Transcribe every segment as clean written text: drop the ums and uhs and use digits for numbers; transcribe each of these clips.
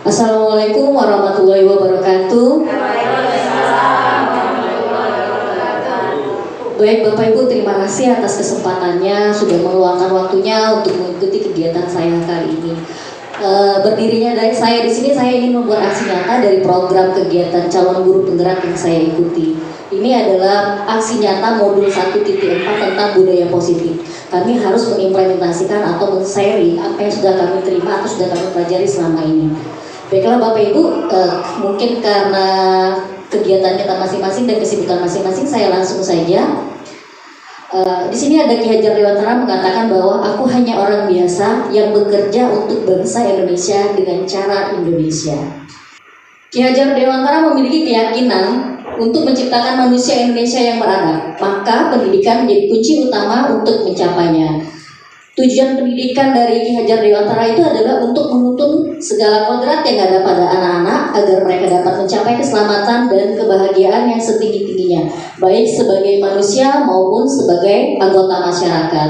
Assalamualaikum warahmatullahi wabarakatuh. Baik Bapak Ibu, terima kasih atas kesempatannya sudah meluangkan waktunya untuk mengikuti kegiatan saya kali ini. Berdirinya dari saya di sini, saya ingin membuat aksi nyata dari program kegiatan calon guru penggerak yang saya ikuti. Ini adalah aksi nyata modul 1.4 tentang budaya positif. Kami harus mengimplementasikan atau men-sharing apa yang sudah kami terima atau sudah kami pelajari selama ini. Baiklah Bapak Ibu, mungkin karena kegiatan kita masing-masing dan kesibukan masing-masing, saya langsung saja. Di sini ada Ki Hajar Dewantara mengatakan bahwa aku hanya orang biasa yang bekerja untuk bangsa Indonesia dengan cara Indonesia. Ki Hajar Dewantara memiliki keyakinan untuk menciptakan manusia Indonesia yang beradab, maka pendidikan menjadi kunci utama untuk mencapainya. Tujuan pendidikan dari Ki Hajar Dewantara itu adalah untuk menuntun segala kodrat yang ada pada anak-anak agar mereka dapat mencapai keselamatan dan kebahagiaan yang setinggi-tingginya, baik sebagai manusia maupun sebagai anggota masyarakat.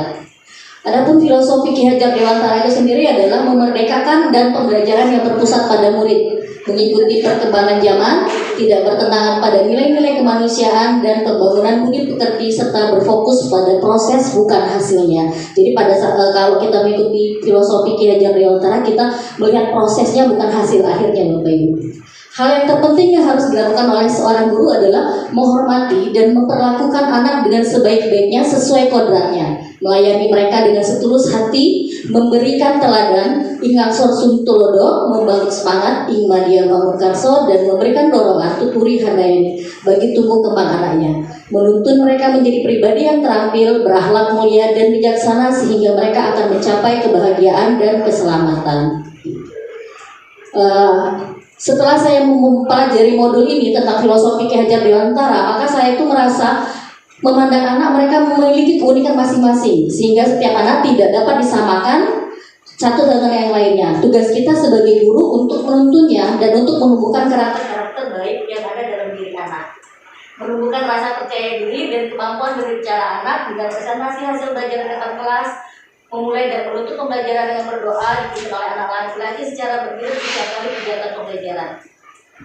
Adapun filosofi Ki Hajar Dewantara itu sendiri adalah memerdekakan dan pembelajaran yang berpusat pada murid, mengikuti perkembangan zaman, tidak bertentangan pada nilai-nilai kemanusiaan dan pembangunan budi pekerti serta berfokus pada proses bukan hasilnya. Jadi pada saat kalau kita mengikuti filosofi Ki Hajar Dewantara, kita melihat prosesnya bukan hasil akhirnya, Bapak Ibu. Hal yang terpenting yang harus dilakukan oleh seorang guru adalah menghormati dan memperlakukan anak dengan sebaik-baiknya sesuai kodratnya, melayani mereka dengan setulus hati, memberikan teladan, ingangsor suntulodo, membangun semangat, ingmadia bangunkarso, dan memberikan dorongan tuturi handayani bagi tumbuh kembang anaknya, menuntun mereka menjadi pribadi yang terampil, berakhlak mulia dan bijaksana sehingga mereka akan mencapai kebahagiaan dan keselamatan. Setelah saya mempelajari modul ini tentang filosofi Ki Hajar Dewantara, maka saya itu merasa memandang anak mereka memiliki keunikan masing-masing, sehingga setiap anak tidak dapat disamakan satu dengan yang lainnya. Tugas kita sebagai guru untuk menuntunnya dan untuk menumbuhkan karakter-karakter baik yang ada dalam diri anak, menumbuhkan rasa percaya diri dan kemampuan berbicara anak dengan presentasi hasil belajar depan kelas, memulai dan menutup pembelajaran dengan berdoa dipimpin oleh anak laki-laki secara bergilir setiap kali kegiatan pembelajaran.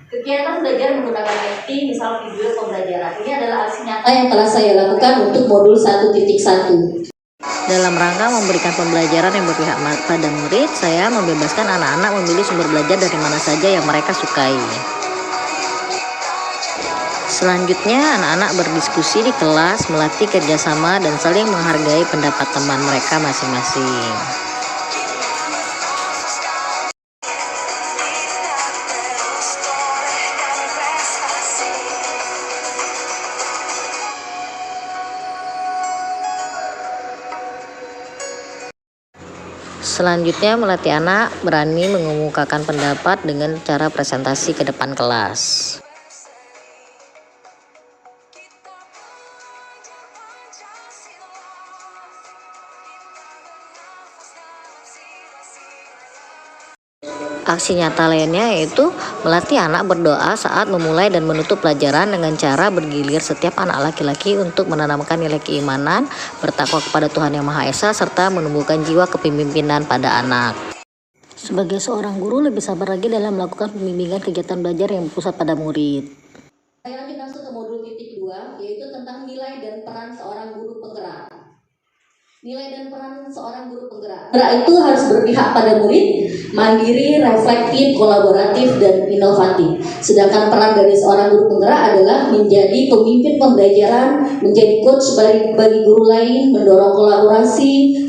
Kegiatan belajar menggunakan acting, misal video pembelajaran. Ini adalah aksi nyata yang telah saya lakukan untuk modul 1.1. Dalam rangka memberikan pembelajaran yang berpihak pada murid, saya membebaskan anak-anak memilih sumber belajar dari mana saja yang mereka sukai. Selanjutnya, anak-anak berdiskusi di kelas, melatih kerjasama dan saling menghargai pendapat teman mereka masing-masing. Selanjutnya, melatih anak berani mengemukakan pendapat dengan cara presentasi ke depan kelas. Aksi nyata lainnya yaitu melatih anak berdoa saat memulai dan menutup pelajaran dengan cara bergilir setiap anak laki-laki untuk menanamkan nilai keimanan, bertakwa kepada Tuhan Yang Maha Esa, serta menumbuhkan jiwa kepemimpinan pada anak. Sebagai seorang guru, lebih sabar lagi dalam melakukan pembimbingan kegiatan belajar yang berpusat pada murid. Saya lanjut langsung ke modul titik 2, yaitu tentang nilai dan peran seorang guru penggerak. Nilai dan peran seorang guru penggerak itu harus berpihak pada murid, mandiri, reflektif, kolaboratif, dan inovatif. Sedangkan peran dari seorang guru penggerak adalah menjadi pemimpin pembelajaran, menjadi coach bagi guru lain, mendorong kolaborasi,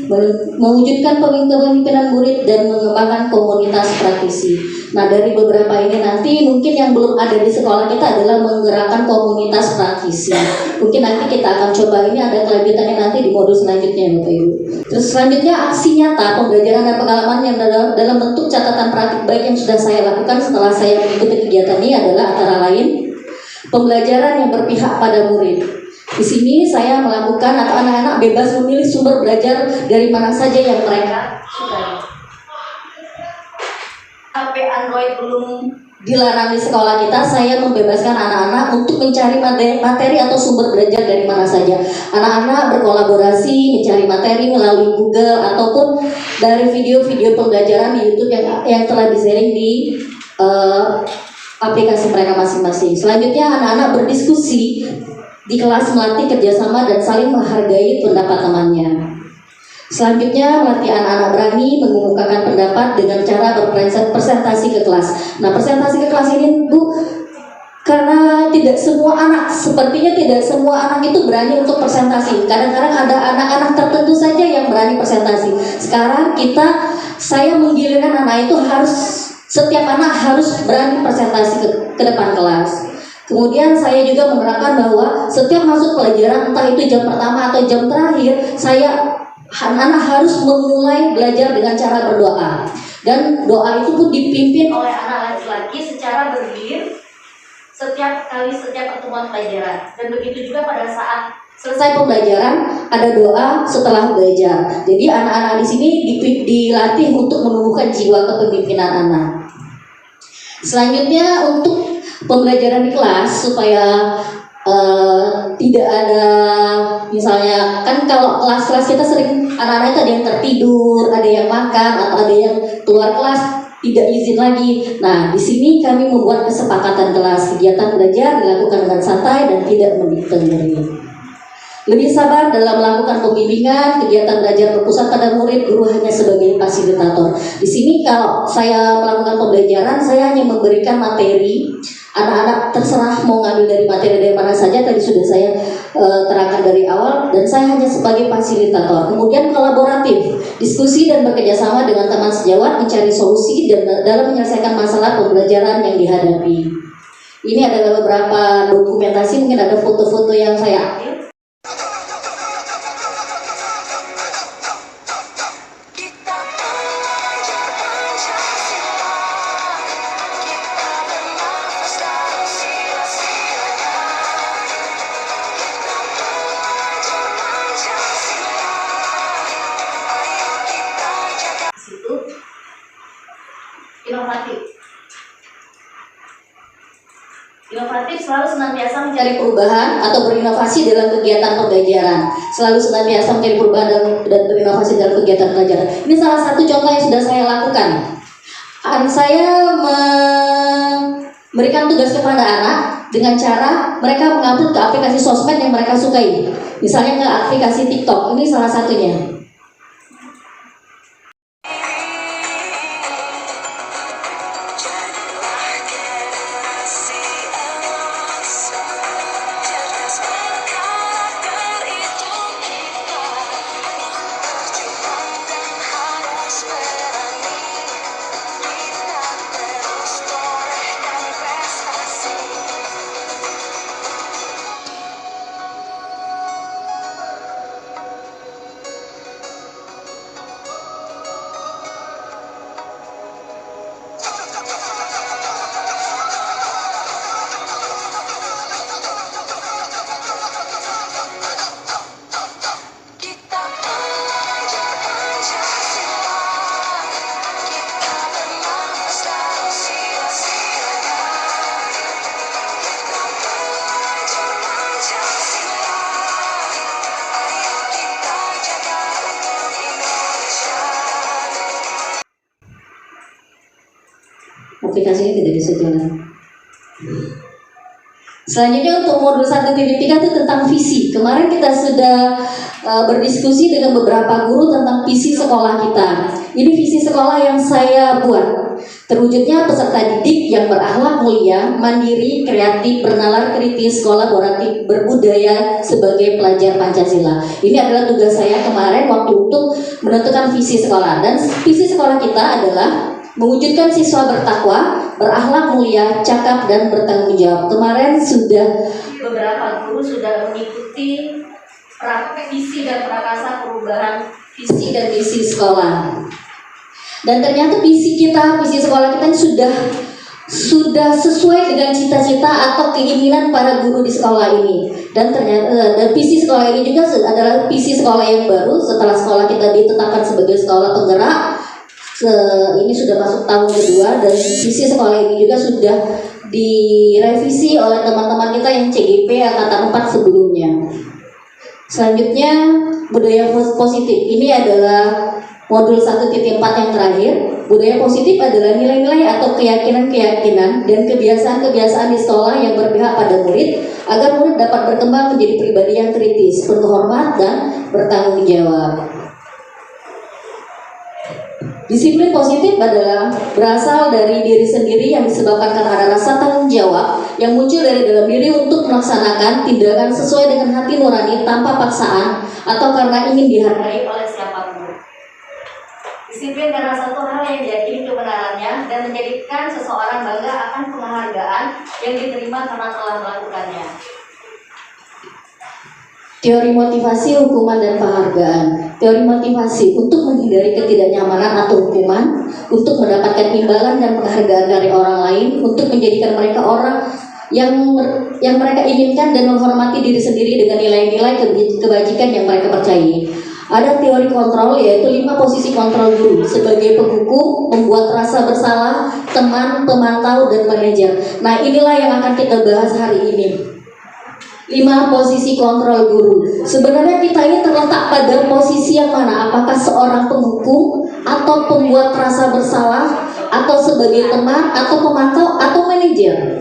mewujudkan kepemimpinan murid, dan mengembangkan komunitas praktisi. Nah, dari beberapa ini nanti mungkin yang belum ada di sekolah kita adalah menggerakkan komunitas praktisi. Mungkin nanti kita akan coba, ini ada kelanjutannya nanti di modul selanjutnya, Bapak Ibu. Terus selanjutnya aksi nyata pembelajaran dan pengalaman yang dalam bentuk catatan praktik baik yang sudah saya lakukan setelah saya mengikuti kegiatan ini adalah antara lain pembelajaran yang berpihak pada murid. Di sini saya melakukan atau anak-anak bebas memilih sumber belajar dari mana saja yang mereka sukai. HP Android belum dilarang di sekolah kita, saya membebaskan anak-anak untuk mencari materi atau sumber belajar dari mana saja. Anak-anak berkolaborasi mencari materi melalui Google ataupun dari video-video pembelajaran di YouTube yang telah di-sharing di aplikasi mereka masing-masing. Selanjutnya anak-anak berdiskusi di kelas, melatih kerjasama dan saling menghargai pendapat temannya. Selanjutnya melatih anak-anak berani mengemukakan pendapat dengan cara berpresentasi ke kelas. Nah, presentasi ke kelas ini Bu, karena tidak semua anak, sepertinya tidak semua anak itu berani untuk presentasi. Kadang-kadang ada anak-anak tertentu saja yang berani presentasi. Sekarang saya menggilirkan anak itu setiap anak harus berani presentasi ke depan kelas. Kemudian saya juga menerapkan bahwa setiap masuk pelajaran, entah itu jam pertama atau jam terakhir, anak-anak harus memulai belajar dengan cara berdoa. Dan doa itu pun dipimpin oleh anak laki-laki secara bergilir setiap pertemuan pelajaran. Dan begitu juga pada saat selesai pembelajaran ada doa setelah belajar. Jadi anak-anak di sini dilatih untuk menumbuhkan jiwa kepemimpinan anak. Selanjutnya untuk pembelajaran di kelas supaya tidak ada, misalnya kan kalau kelas-kelas kita sering anak-anak itu ada yang tertidur, ada yang makan, atau ada yang keluar kelas tidak izin lagi. Nah, di sini kami membuat kesepakatan kelas, kegiatan belajar dilakukan dengan santai dan tidak mendikteri. Lebih sabar dalam melakukan pembimbingan, kegiatan belajar berpusat pada murid, guru hanya sebagai fasilitator. Di sini kalau saya melakukan pembelajaran, saya hanya memberikan materi. Anak-anak terserah mau ngambil dari materi dari mana saja, tadi sudah saya terangkan dari awal, dan saya hanya sebagai fasilitator. Kemudian kolaboratif, diskusi dan bekerjasama dengan teman sejawat mencari solusi dan dalam menyelesaikan masalah pembelajaran yang dihadapi. Ini adalah beberapa dokumentasi, mungkin ada foto-foto yang saya ambil. Inovatif selalu senantiasa mencari perubahan atau berinovasi dalam kegiatan pembelajaran. Selalu senantiasa mencari perubahan dan berinovasi dalam kegiatan pembelajaran. Ini salah satu contoh yang sudah saya lakukan. Saya memberikan tugas kepada anak dengan cara mereka mengupload ke aplikasi sosmed yang mereka sukai. Misalnya ke aplikasi TikTok. Ini salah satunya. Aplikasinya tidak bisa jalan. Selanjutnya untuk modul 1.3 itu tentang visi. Kemarin kita sudah berdiskusi dengan beberapa guru tentang visi sekolah kita. Ini visi sekolah yang saya buat. Terwujudnya peserta didik yang berakhlak mulia, mandiri, kreatif, bernalar kritis, kolaboratif, berbudaya sebagai pelajar Pancasila. Ini adalah tugas saya kemarin waktu untuk menentukan visi sekolah. Dan visi sekolah kita adalah mewujudkan siswa bertakwa, berakhlak mulia, cakap dan bertanggung jawab. Kemarin beberapa guru sudah mengikuti visi dan prakasa perubahan visi dan misi sekolah. Dan ternyata visi sekolah kita sudah sesuai dengan cita-cita atau keinginan para guru di sekolah ini. Dan ternyata visi sekolah ini juga adalah visi sekolah yang baru setelah sekolah kita ditetapkan sebagai sekolah penggerak. Ini sudah masuk tahun kedua dan visi sekolah ini juga sudah direvisi oleh teman-teman kita yang CGP angkatan 4 sebelumnya. Selanjutnya budaya positif. Ini adalah Modul 1.4 yang terakhir, budaya positif adalah nilai-nilai atau keyakinan-keyakinan dan kebiasaan-kebiasaan di sekolah yang berpihak pada murid agar murid dapat berkembang menjadi pribadi yang kritis, penuh hormat, dan bertanggung jawab. Disiplin positif adalah berasal dari diri sendiri yang disebabkan karena ada rasa tanggung jawab yang muncul dari dalam diri untuk melaksanakan tindakan sesuai dengan hati nurani tanpa paksaan atau karena ingin dihargai oleh siapapun. Disiplin karena satu hal yang diyakini kebenarannya dan menjadikan seseorang bangga akan penghargaan yang diterima karena telah melakukannya. Teori motivasi, hukuman, dan penghargaan. Teori motivasi untuk menghindari ketidaknyamanan atau hukuman, untuk mendapatkan imbalan dan penghargaan dari orang lain, untuk menjadikan mereka orang yang mereka inginkan dan menghormati diri sendiri dengan nilai-nilai kebajikan yang mereka percayai. Ada teori kontrol, yaitu 5 posisi kontrol guru sebagai penghukum, membuat rasa bersalah, teman, pemantau, dan manajer. Nah, inilah yang akan kita bahas hari ini. 5 posisi kontrol guru. Sebenarnya kita ini terletak pada posisi yang mana? Apakah seorang penghukum, atau pembuat rasa bersalah, atau sebagai teman, atau pemantau, atau manajer?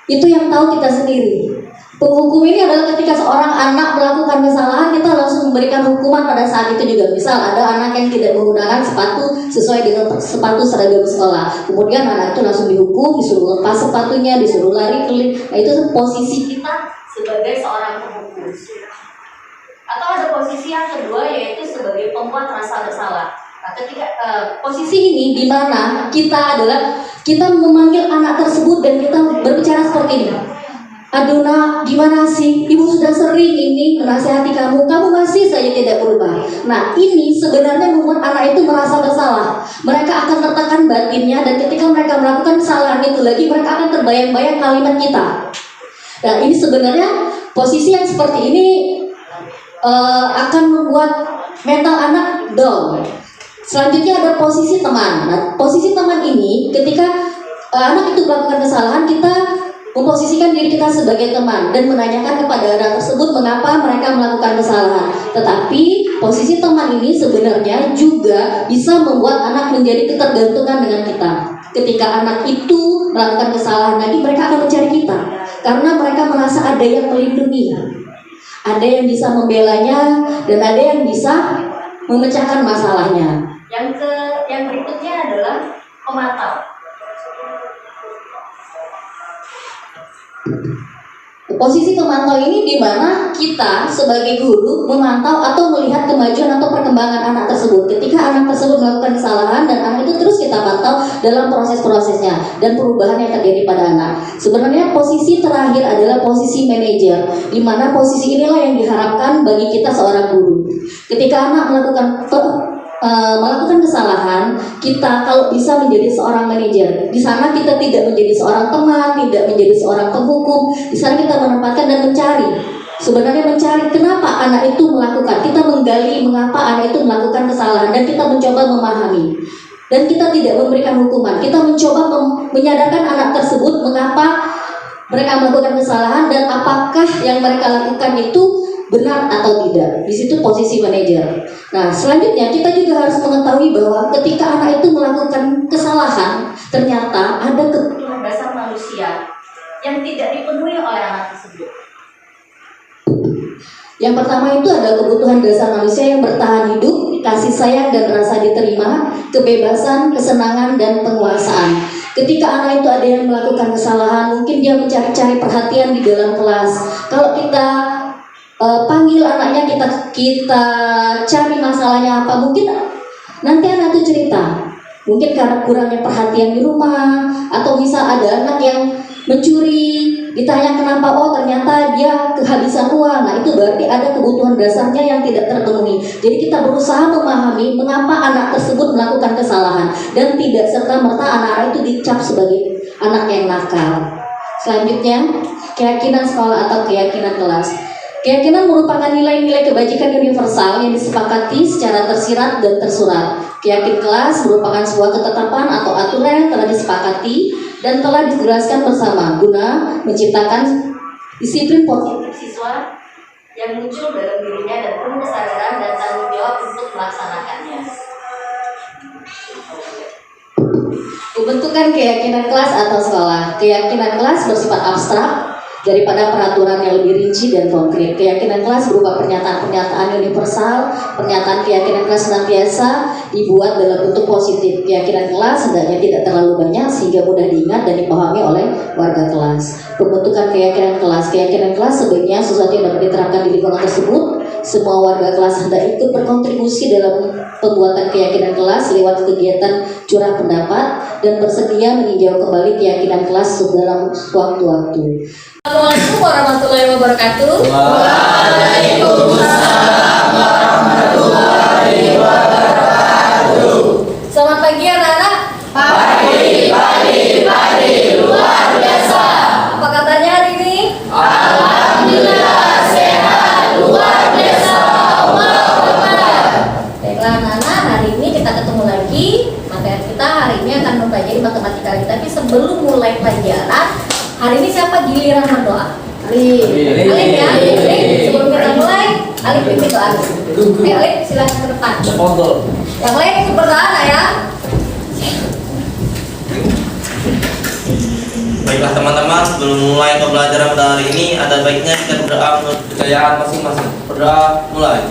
Itu yang tahu kita sendiri. Penghukum ini adalah ketika seorang anak melakukan kesalahan, kita langsung memberikan hukuman pada saat itu juga. Misal ada anak yang tidak menggunakan sepatu sesuai dengan sepatu seragam sekolah, kemudian anak itu langsung dihukum, disuruh lepas sepatunya, disuruh lari keliling. Nah, itu posisi kita sebagai seorang penghukum. Atau ada posisi yang kedua, yaitu sebagai pembuat rasa bersalah. Nah, ketika posisi ini di mana kita memanggil anak tersebut dan kita berbicara seperti ini. Aduh nak, gimana sih? Ibu sudah sering ini menasihati kamu masih saja tidak berubah. Nah, ini sebenarnya membuat anak itu merasa bersalah. Mereka akan tertekan batinnya, dan ketika mereka melakukan kesalahan itu lagi, mereka akan terbayang-bayang kalimat kita. Nah, ini sebenarnya posisi yang seperti ini akan membuat mental anak down. Selanjutnya ada posisi teman. Nah, posisi teman ini ketika anak itu melakukan kesalahan, kita memposisikan diri kita sebagai teman dan menanyakan kepada anak tersebut mengapa mereka melakukan kesalahan. Tetapi posisi teman ini sebenarnya juga bisa membuat anak menjadi ketergantungan dengan kita. Ketika anak itu melakukan kesalahan lagi, mereka akan mencari kita karena mereka merasa ada yang melindungi, ada yang bisa membelanya, dan ada yang bisa memecahkan masalahnya. Yang berikutnya adalah pemantau. Posisi pemantau ini di mana kita sebagai guru memantau atau melihat kemajuan atau perkembangan anak tersebut. Ketika anak tersebut melakukan kesalahan, dan anak itu terus kita pantau dalam proses-prosesnya dan perubahan yang terjadi pada anak. Sebenarnya posisi terakhir adalah posisi manajer, di mana posisi inilah yang diharapkan bagi kita seorang guru. Ketika anak melakukan kesalahan, kita kalau bisa menjadi seorang manajer. Di sana kita tidak menjadi seorang teman, tidak menjadi seorang penghukum. Di sana kita menempatkan dan mencari. Sebenarnya mencari kenapa anak itu melakukan. Kita menggali mengapa anak itu melakukan kesalahan, dan kita mencoba memahami. Dan kita tidak memberikan hukuman. Kita mencoba menyadarkan anak tersebut mengapa mereka melakukan kesalahan dan apakah yang mereka lakukan itu benar atau tidak. Di situ posisi manajer. Nah, selanjutnya kita juga harus mengetahui bahwa ketika anak itu melakukan kesalahan, ternyata ada kebutuhan dasar manusia yang tidak dipenuhi oleh anak tersebut. Yang pertama itu ada kebutuhan dasar manusia yang bertahan hidup, kasih sayang dan rasa diterima, kebebasan, kesenangan, dan penguasaan. Ketika anak itu ada yang melakukan kesalahan, mungkin dia mencari-cari perhatian di dalam kelas. Kalau kita panggil anaknya, kita cari masalahnya apa, mungkin nanti anak itu cerita. Mungkin karena kurangnya perhatian di rumah, atau misal ada anak yang mencuri, ditanya kenapa, oh ternyata dia kehabisan uang. Nah, itu berarti ada kebutuhan dasarnya yang tidak terpenuhi. Jadi kita berusaha memahami mengapa anak tersebut melakukan kesalahan, dan tidak serta-merta anak-anak itu dicap sebagai anak yang nakal. Selanjutnya, keyakinan sekolah atau keyakinan kelas. Keyakinan merupakan nilai-nilai kebajikan universal yang disepakati secara tersirat dan tersurat. Keyakinan kelas merupakan sebuah ketetapan atau aturan yang telah disepakati dan telah dijelaskan bersama guna menciptakan disiplin positif siswa yang muncul dalam dirinya dan penuh kesadaran dan tanggung jawab untuk melaksanakannya. Pembentukan keyakinan kelas atau sekolah. Keyakinan kelas bersifat abstrak daripada peraturan yang lebih rinci dan konkret. Keyakinan kelas berupa pernyataan-pernyataan universal, pernyataan keyakinan kelas senantiasa dibuat dalam bentuk positif. Keyakinan kelas hendaknya tidak terlalu banyak sehingga mudah diingat dan dipahami oleh warga kelas. Pembentukan keyakinan kelas. Keyakinan kelas sebaiknya sesuatu yang dapat diterapkan di lingkungan tersebut. Semua warga kelas hendak ikut berkontribusi dalam pembuatan keyakinan kelas lewat kegiatan curah pendapat dan bersedia meninjau kembali keyakinan kelas dalam waktu-waktu. Assalamualaikum warahmatullahi wabarakatuh. Waalaikumsalam warahmatullahi wabarakatuh. Selamat pagi anak-anak. Pagi, luar biasa. Apa katanya hari ini? Alhamdulillah sehat, luar biasa. Allahu Akbar. Baiklah anak-anak, hari ini kita ketemu lagi. Materi kita hari ini akan mempelajari matematika lagi. Tapi sebelum mulai pelajaran, hari ini siapa giliran berdoa? Alif ya. Alif, sebelum kita mulai, Alif pimpin doa. Alif silakan ke depan. Yang lain ikut berdoa ya. Baiklah teman-teman, sebelum mulai pembelajaran pada hari ini, ada baiknya kita berdoa menurut kepercayaan masing-masing. Berdoa mulai.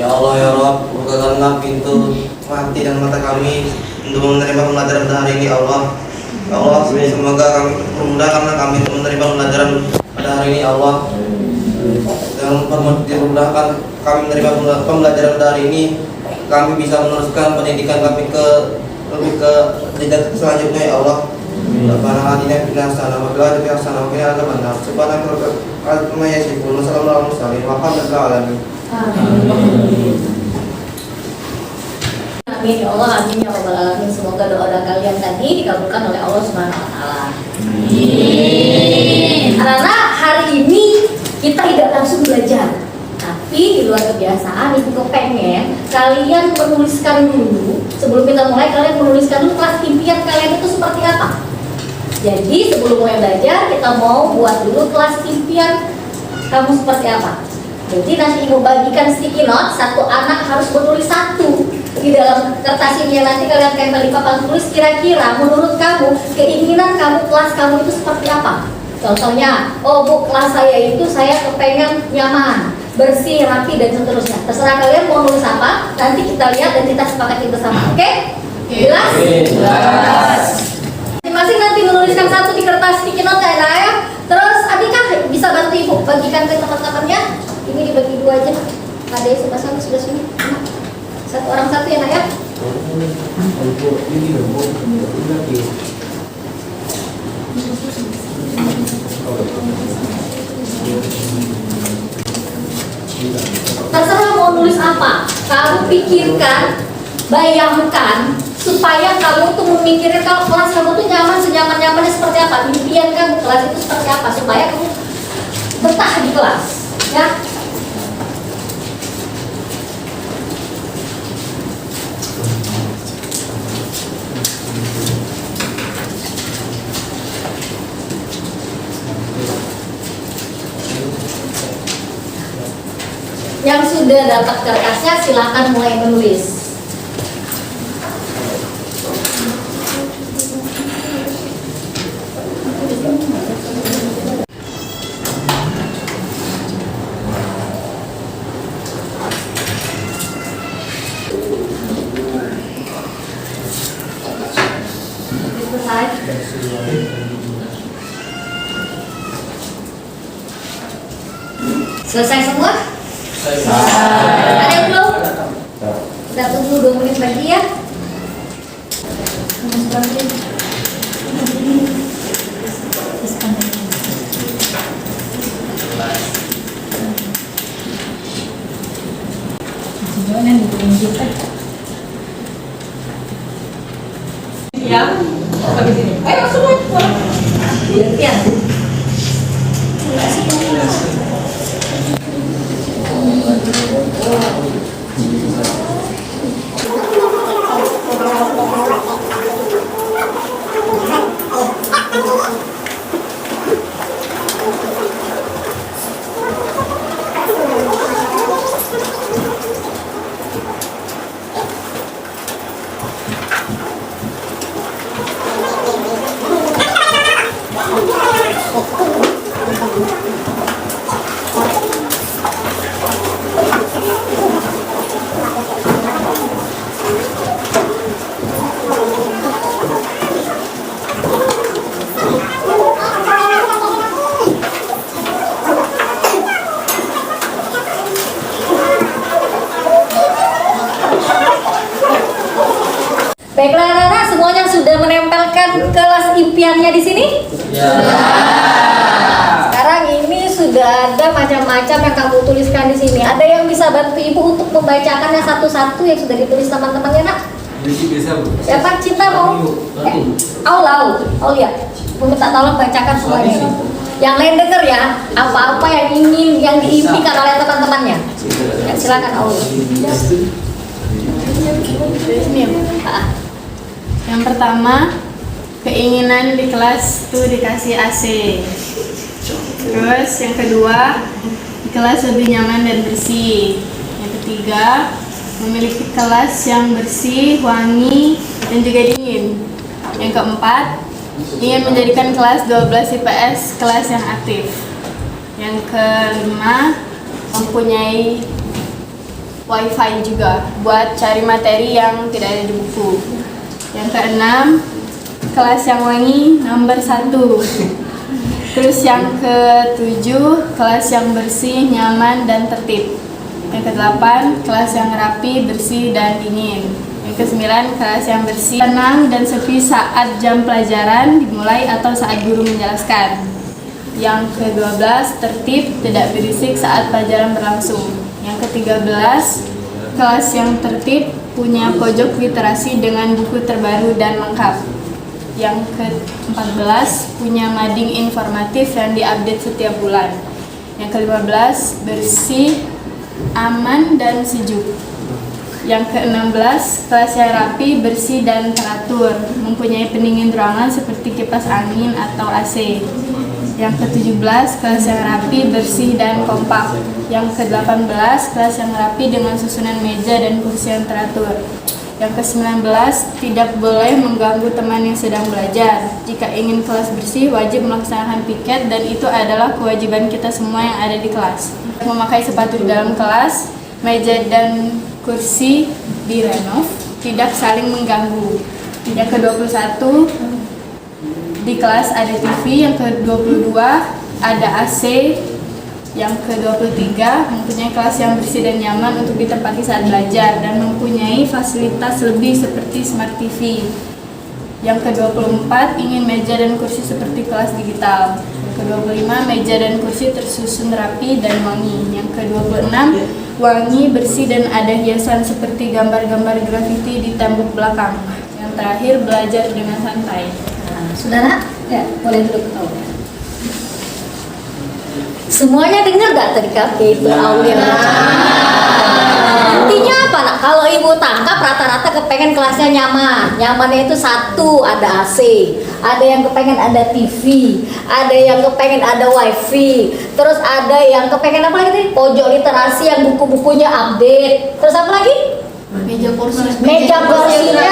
Ya Allah ya Rabb, bukakanlah pintu hati dan mata kami untuk menerima pembelajaran pada hari ini Allah. Ya Allah, semoga kami memudahkan kami untuk menerima pembelajaran pada hari ini Allah. Dan dimudahkan kami menerima pembelajaran pada hari ini, kami bisa meneruskan pendidikan kami lebih ke jenjang selanjutnya ya Allah. Rabbana atina fid dunya hasanah wa fil akhirati hasanah wa qina adzabannar. Subhanaka rabbana yasifun wa salamun alal mursalin walhamdulillahi alamin. Amin ya Allah, amin ya rabbal alamin. Semoga doa-doa kalian tadi dikabulkan oleh Allah Subhanahu wa taala. Anak-anak, hari ini kita tidak langsung belajar. Tapi di luar kebiasaan, ibu kepengen kalian menuliskan dulu. Sebelum kita mulai, kalian menuliskan dulu kelas impian kalian itu seperti apa. Jadi sebelum mulai belajar, kita mau buat dulu kelas impian kamu seperti apa. Jadi nanti ibu bagikan sticky note, satu anak harus menulis satu di dalam kertas ini yang nanti kalian tempel di papan tulis. Kira-kira menurut kamu keinginan kamu kelas kamu itu seperti apa? Contohnya, oh bu, kelas saya itu saya kepengen nyaman, bersih, rapi dan seterusnya. Terserah kalian mau nulis apa, nanti kita lihat dan kita sepakati bersama. Oke? Jelas? Jelas. Masing-masing nanti menuliskan satu di kertas sticky note ya. Terus Adika bisa bantu ibu bagikan ke teman-temannya. Ini dibagi dua aja. Ada yang sebelah sana, sebelah sini. Satu orang satu ya nak ya. Terserah mau nulis apa. Kamu pikirkan, bayangkan supaya kamu tuh memikirkan kalau kelas kamu tuh nyaman, senyaman-nyamannya seperti apa. Impian kamu kelas itu seperti apa supaya kamu betah di kelas. Ya. Yang sudah dapat kertasnya silakan mulai menulis. Selesai semua? Ada yang belum? Kita tunggu 2 menit lagi ya. Ya, di sini. Ayo semua. Ya. Baiklah anak-anak, semuanya sudah menempelkan kelas impiannya di sini? Ya. Sekarang ini sudah ada macam-macam yang kamu tuliskan di sini. Ada yang bisa bantu ibu untuk membacakannya satu-satu yang sudah ditulis teman-temannya, nak? Siapa? Cinta mau? Aulia. Minta tolong bacakan semuanya. Yang lain dengar ya, apa-apa yang ingin yang diimpikan oleh teman-temannya. Ya, silakan Aulia. Yang pertama, keinginan di kelas tuh dikasih AC. Terus yang kedua, di kelas lebih nyaman dan bersih. Yang ketiga, memiliki kelas yang bersih, wangi, dan juga dingin. Yang keempat, ingin menjadikan kelas 12 IPS kelas yang aktif. Yang kelima, mempunyai wifi juga buat cari materi yang tidak ada di buku. Yang keenam, kelas yang wangi nomor 1. Terus yang ketujuh, kelas yang bersih, nyaman, dan tertib. Yang kedelapan, kelas yang rapi, bersih, dan dingin. Yang kesembilan, kelas yang bersih, tenang, dan sepi saat jam pelajaran dimulai atau saat guru menjelaskan. Yang ke-12, tertib, tidak berisik saat pelajaran berlangsung. Yang ke-13, kelas yang tertib, punya pojok literasi dengan buku terbaru dan lengkap. Yang ke-14, punya mading informatif yang diupdate setiap bulan. Yang ke-15, bersih, aman, dan sejuk. Yang ke-16, kelas yang rapi, bersih, dan teratur, mempunyai pendingin ruangan seperti kipas angin atau AC. Yang ke-17, kelas yang rapi, bersih, dan kompak. Yang ke-18, kelas yang rapi dengan susunan meja dan kursi yang teratur. Yang ke-19, tidak boleh mengganggu teman yang sedang belajar. Jika ingin kelas bersih, wajib melaksanakan piket, dan itu adalah kewajiban kita semua yang ada di kelas. Memakai sepatu di dalam kelas, meja dan kursi direnov, tidak saling mengganggu. Yang ke-21, di kelas ada TV. Yang ke-22, ada AC. Yang ke-23, mempunyai kelas yang bersih dan nyaman untuk ditempati saat belajar dan mempunyai fasilitas lebih seperti smart TV. Yang ke-24, ingin meja dan kursi seperti kelas digital. Yang ke-25, meja dan kursi tersusun rapi dan wangi. Yang ke-26, wangi, bersih, dan ada hiasan seperti gambar-gambar grafiti di tembok belakang. Yang terakhir, belajar dengan santai. Nah, saudara, ya boleh duduk ketawa. Semuanya dengar gak tadi itu Aulia? Intinya apa nak? Kalau ibu tangkap rata-rata kepengen kelasnya nyaman. Nyamannya itu satu, ada AC, ada yang kepengen ada TV, ada yang kepengen ada wifi, terus ada yang kepengen apa lagi? Pojok literasi yang buku-bukunya update. Terus apa lagi? Meja kursinya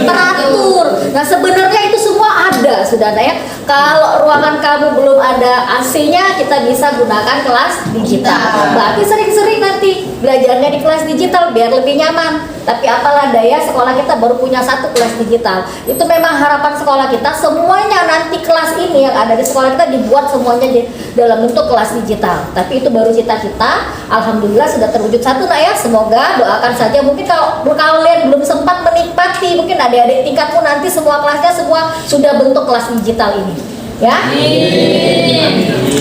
teratur. Nah sebenarnya itu semua ada, saudara ya. Kalau ruangan kamu belum ada AC-nya, kita bisa gunakan kelas digital. Berarti sering-sering nanti belajarnya di kelas digital biar lebih nyaman. Tapi apalah daya, sekolah kita baru punya satu kelas digital. Itu memang harapan sekolah kita, semuanya nanti kelas ini yang ada di sekolah kita dibuat semuanya dalam bentuk kelas digital. Tapi itu baru cita-cita. Alhamdulillah sudah terwujud satu nak ya. Semoga doakan saja. Mungkin kalau kalian belum sempat menikmati, mungkin adik-adik tingkatmu nanti semua kelasnya semua sudah bentuk kelas digital ini. Ya.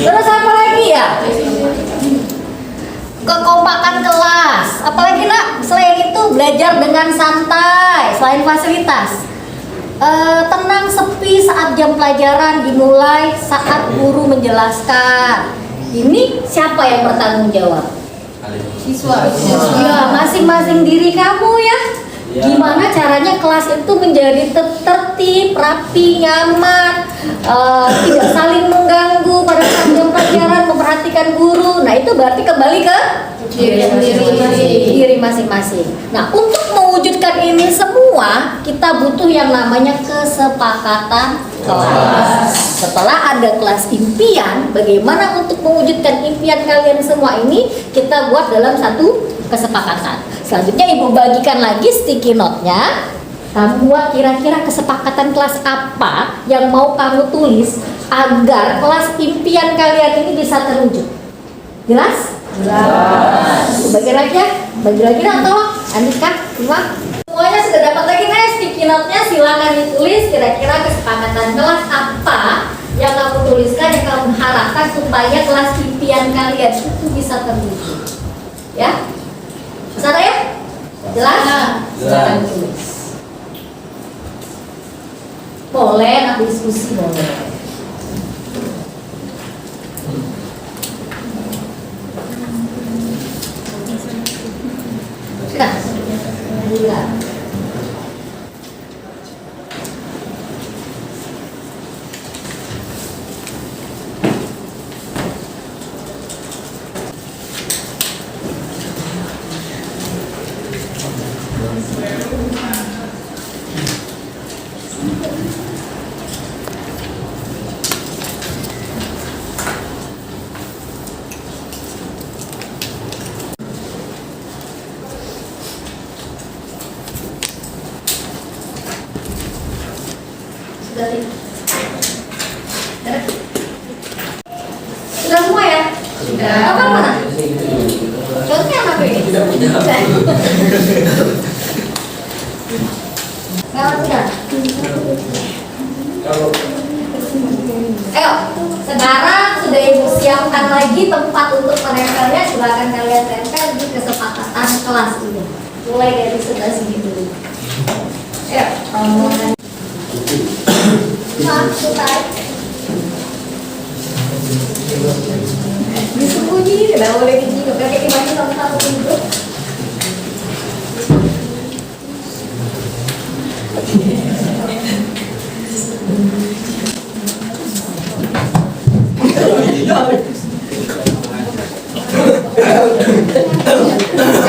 Terus apa lagi ya? Kekompakan kelas. Apalagi lagi nak, selain itu belajar dengan santai, selain fasilitas. Tenang sepi saat jam pelajaran dimulai saat guru menjelaskan. Ini siapa yang bertanggung jawab? Siswa. Ya, masing-masing diri kamu ya. Gimana caranya kelas itu menjadi tertib, rapi, nyaman, tidak saling mengganggu pada saat jam pelajaran, memperhatikan guru. Nah itu berarti kembali ke diri masing-masing. Nah untuk mewujudkan ini semua kita butuh yang namanya kesepakatan kelas. Setelah ada kelas impian, bagaimana untuk mewujudkan impian kalian semua ini kita buat dalam satu kesepakatan. Selanjutnya ibu bagikan lagi sticky note-nya. Kamu buat kira-kira kesepakatan kelas apa yang mau kamu tulis agar kelas impian kalian ini bisa terwujud. Jelas? Jelas. Bagi lagi ya, tolong Andika, Ima. Semuanya sudah dapat lagi nih sticky note-nya, silakan ditulis kira-kira kesepakatan kelas apa yang kamu tuliskan, yang kamu harapkan supaya kelas impian kalian itu bisa terwujud. Ya? Sana ya? Jelas? Silakan tulis. Boleh, nanti diskusi boleh. Nah, lihat. Sudah semua ya? Sudah. Apa mana? Contohnya apa ini? Sudah. Sudah. Ayo, sekarang sudah ibu siapkan lagi tempat untuk menempelnya. Silakan kalian tempel di kesepakatan kelas ini. Mulai dari sebelah sini dulu. Ayo, disembunyi, tidak boleh dijilat. Kayak gimana satu-satu dulu.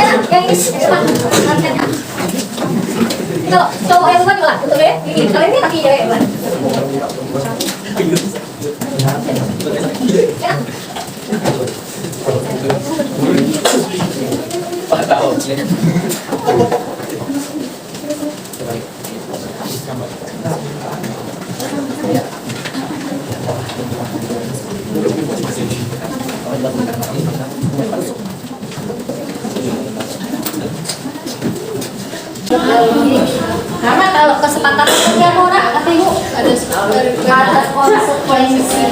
Yang ini cepat. Kalau cowok yang buat lah, betul ya? Ini kalian ini laki ya, Pak. Karena kalau kesepakatan orang kata ibu ada konsekuensi.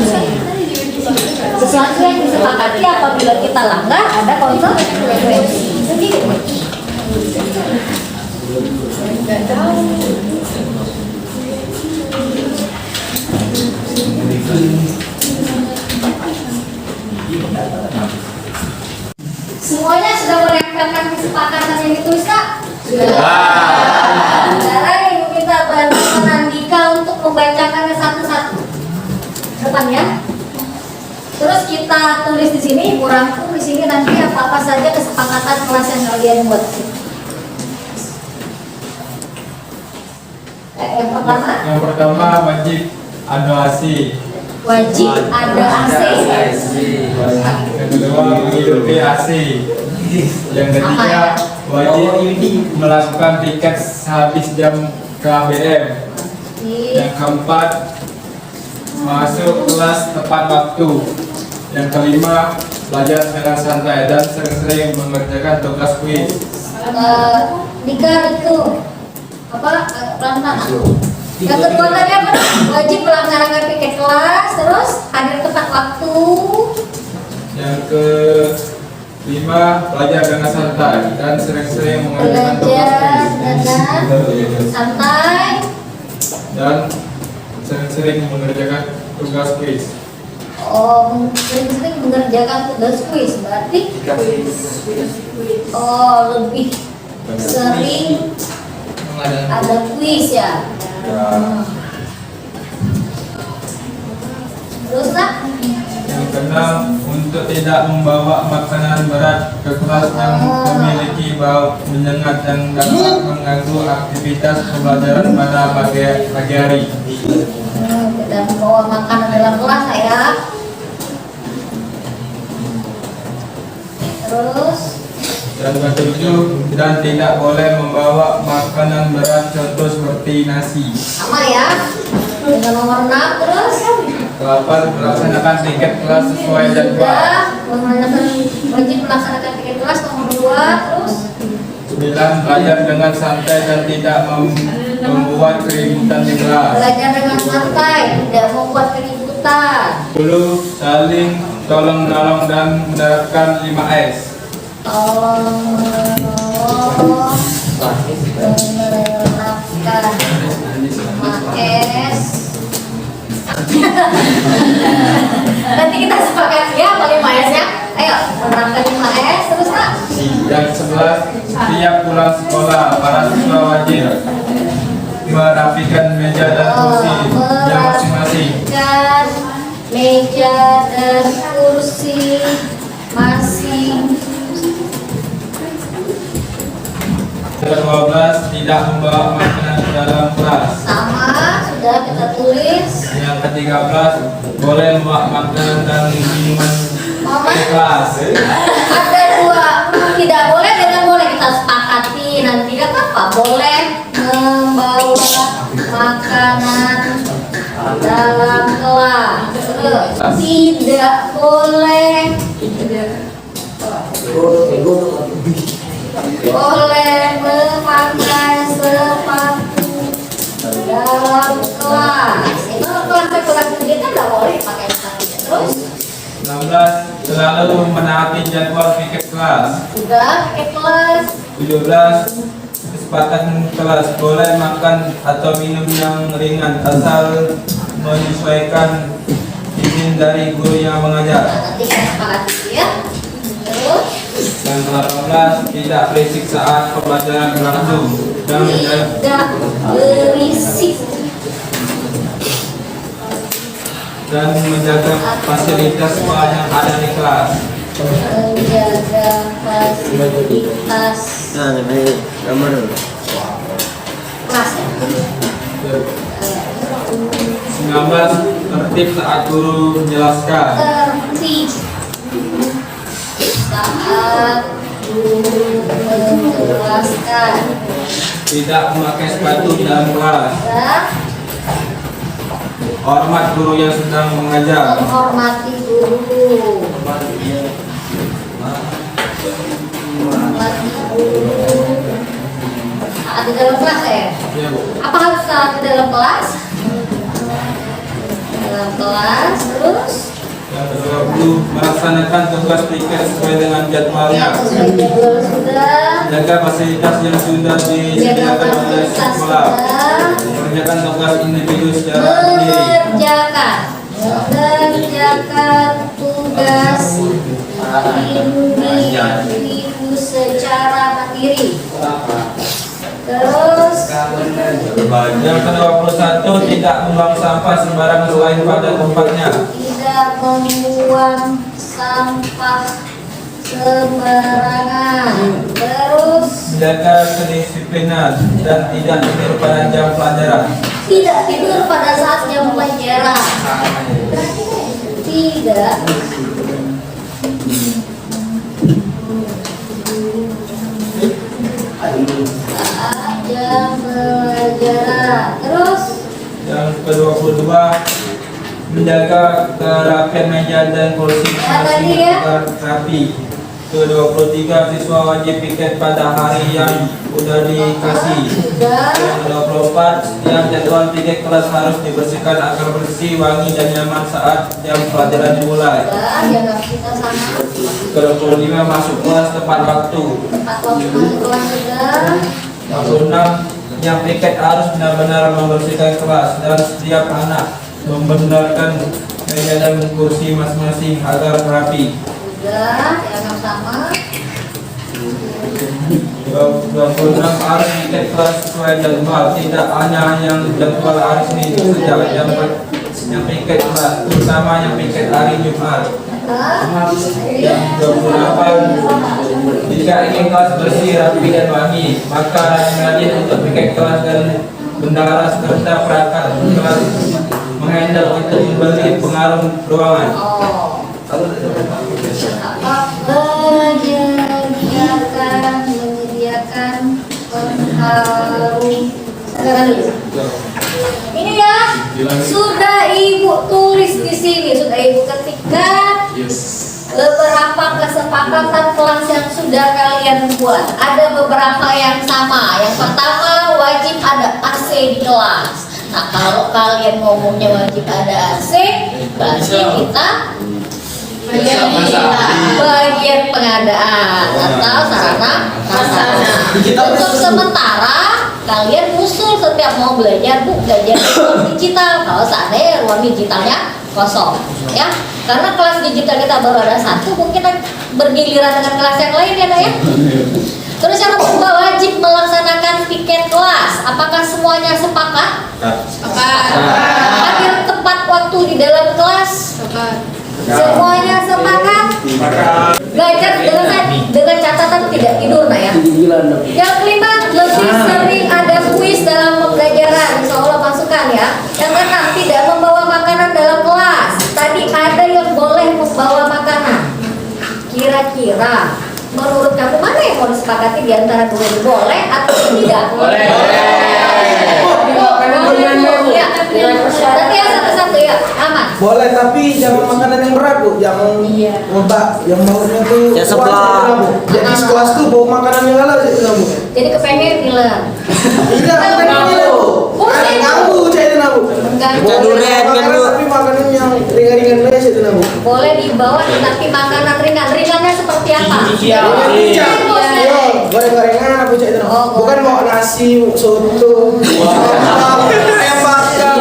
Sesuatu yang disepakati apabila kita langgar ada konsekuensi. Semuanya sudah menempelkan kesepakatan yang ditulis Kak? Sudah. Sekarang ibu minta bantuan Andika untuk membacakannya satu-satu. Depan ya. Terus kita tulis di sini, ibu rangkum di sini nanti apa-apa saja kesepakatan kelas yang kalian buat. Yang pertama wajib ada AC. Wajib ada AC. Yang kedua menghidupi AC. Yang ketiga wajib melakukan tiket habis jam KBM. Yang keempat masuk kelas tepat waktu. Yang kelima belajar dengan santai dan sering-sering mengerjakan tugas kuis. Dika itu apa pelanggaran? Yang kedua tadi apa? Wajib pelanggaran piket kelas, terus hadir tepat waktu. Yang 5. Belajar dengan santai dan sering-sering mengerjakan tugas Belajar kuis. dengan santai. Dan sering-sering mengerjakan tugas kuis. Oh, sering-sering mengerjakan tugas kuis. Berarti oh, lebih sering ada kuis ya. Terus nak? Yang keenam, untuk tidak membawa makanan berat ke kelas yang memiliki bau menyengat yang dapat mengganggu aktivitas pembelajaran pada pagi hari. Tidak membawa makanan dalam kelas ya. Terus Dan ketujuh, dan tidak boleh membawa makanan berat contoh seperti nasi. sama ya. Dengan nomor 6 terus. 8. Melaksanakan tiket kelas sesuai jadwal. Wajib melaksanakan tiket kelas nomor 2 terus. 9. Belajar dengan santai dan tidak membuat keributan di kelas. Belajar dengan santai, tidak membuat keributan. 10. Saling tolong menolong dan menerapkan 5S. Tolong menolong, menerapkan 5S. Nanti kita sepakat ya apa 5S ya. Ayo menerapkan 5S terus nak. Yang 11. Setiap pulang sekolah, para siswa wajib merapikan meja dan kursi yang masing-masing. Merapikan meja dan kursi masing. Yang 12. Tidak membawa makanan ke dalam kelas. Sama sudah kita tulis. Yang ke-13. Boleh membawa makanan dan minuman Mama, ke kelas. ada 2, tidak boleh dengan boleh kita sepakati nanti kan apa? Boleh membawa makanan dalam kelas. Tidak boleh. Boleh memakai sepatu dalam kelas. Itu kelas kita nggak boleh pakai sepatu. Terus 16. Selalu menaati jadwal piket kelas. sudah pakai kelas. 17. Kesempatan kelas boleh makan atau minum yang ringan asal menyesuaikan izin dari guru yang mengajar. Nanti kita sepakati ya. Terus Yang ke-18. Tidak berisik saat pembelajaran berlangsung dan tidak berisik. menjaga fasilitas sekolah yang ada di kelas. Menjaga fasilitas kelas ya. 19. Tertib saat guru menjelaskan. Tertib saat guru menjelaskan. Tidak memakai sepatu di dalam kelas. Dan Hormat guru yang sedang mengajar. menghormati guru. Menghormati guru. Saat di dalam kelas ya. Ya, Bu. Apa harus saat di dalam kelas? Dalam kelas terus. Yang ke-20. Melaksanakan tugas piket sesuai dengan jadwalnya. Yang sesuai jadwal sudah. Jaga fasilitas yang sudah Jaga disediakan oleh fasilitas sekolah. sudah. Mengerjakan tugas individu secara sendiri. Mengerjakan tugas individu secara mandiri. Terus Yang ke-21. Tidak membuang sampah sembarangan selain pada tempatnya. tidak membuang sampah sembarangan. Terus Menjaga kedisiplinan dan tidak tidur pada jam pelajaran. tidak tidur pada saat jam pelajaran. Tidak saat jam pelajaran. Terus Yang ke-22. Menjaga kerapian meja dan kursi Ya, tadi ya. agar rapi. Ke-23 siswa wajib piket pada hari yang sudah dikasih. Yang ke-24 yang jadwal piket kelas harus dibersihkan agar bersih, wangi dan nyaman saat jam pelajaran dimulai. Jaga kita sama. Ke-25 masuk kelas tepat waktu. Tepat waktu masuk kelas juga. 26 yang piket harus benar-benar membersihkan kelas dan setiap anak membenarkan meja dan kursi masing-masing agar rapi. Juga yang sama. 26 harus piket kelas sesuai jadwal, tidak hanya yang jadwal hari Senin saja yang piket kelas, terutama yang piket hari Jumat. Yang 28 jika ingin kelas bersih, rapi dan wangi, maka rajin untuk piket kelas dan bendahara serta perangkat kelas menghandle untuk membeli pengaruh ruangan. Menyediakan pengharum. Sekarang dulu. Ini ya, sudah Ibu tulis di sini, sudah Ibu ketikkan beberapa kesepakatan kelas yang sudah kalian buat. Ada beberapa yang sama. Yang pertama, wajib ada AC di kelas. Nah, kalau kalian ngomongnya wajib ada AC, berarti kita bagian pengadaan atau sarana prasarana. Untuk sementara kalian usul setiap mau belajar belajar di ruang digital. Kalau seandainya ruang digitalnya kosong, ya, karena kelas digital kita baru ada satu, mungkin bergiliran dengan kelas yang lain ya, Nak, ya. Terus yang kedua, wajib melaksanakan piket kelas. Apakah semuanya sepakat? Sepakat. Hadir tepat waktu di dalam kelas? Sepakat. Semuanya sepakat? Belajar dengan catatan tidak tidur, Nak, ya. Yang kelima, lebih sering ada kuis dalam pembelajaran. Insya Allah masukkan ya. Yang keenam, tidak membawa makanan dalam kelas. Tadi ada yang boleh membawa makanan. Kira-kira menurut kamu mana yang mau disepakati di antara dua ini, boleh atau tidak? Boleh. Berarti ya satu-satu ya, aman. Boleh, tapi jangan makanan yang berat, Bu. Jangan otak yang baunya tuh. Ya, sebelah. Jadi sekelas tuh bau makanan yang halal itu, Bu. Jadi kepengen ngiler. Tidak, bukan ini, Bu. Ada kamu, saya itu, Bu. Tapi makanan yang ringan-ringan aja itu, Bu. Boleh dibawa tapi makanan ringan. Ringannya seperti apa? Goreng-gorengan apa itu? Bukan mau nasi, soto, ayam bakar.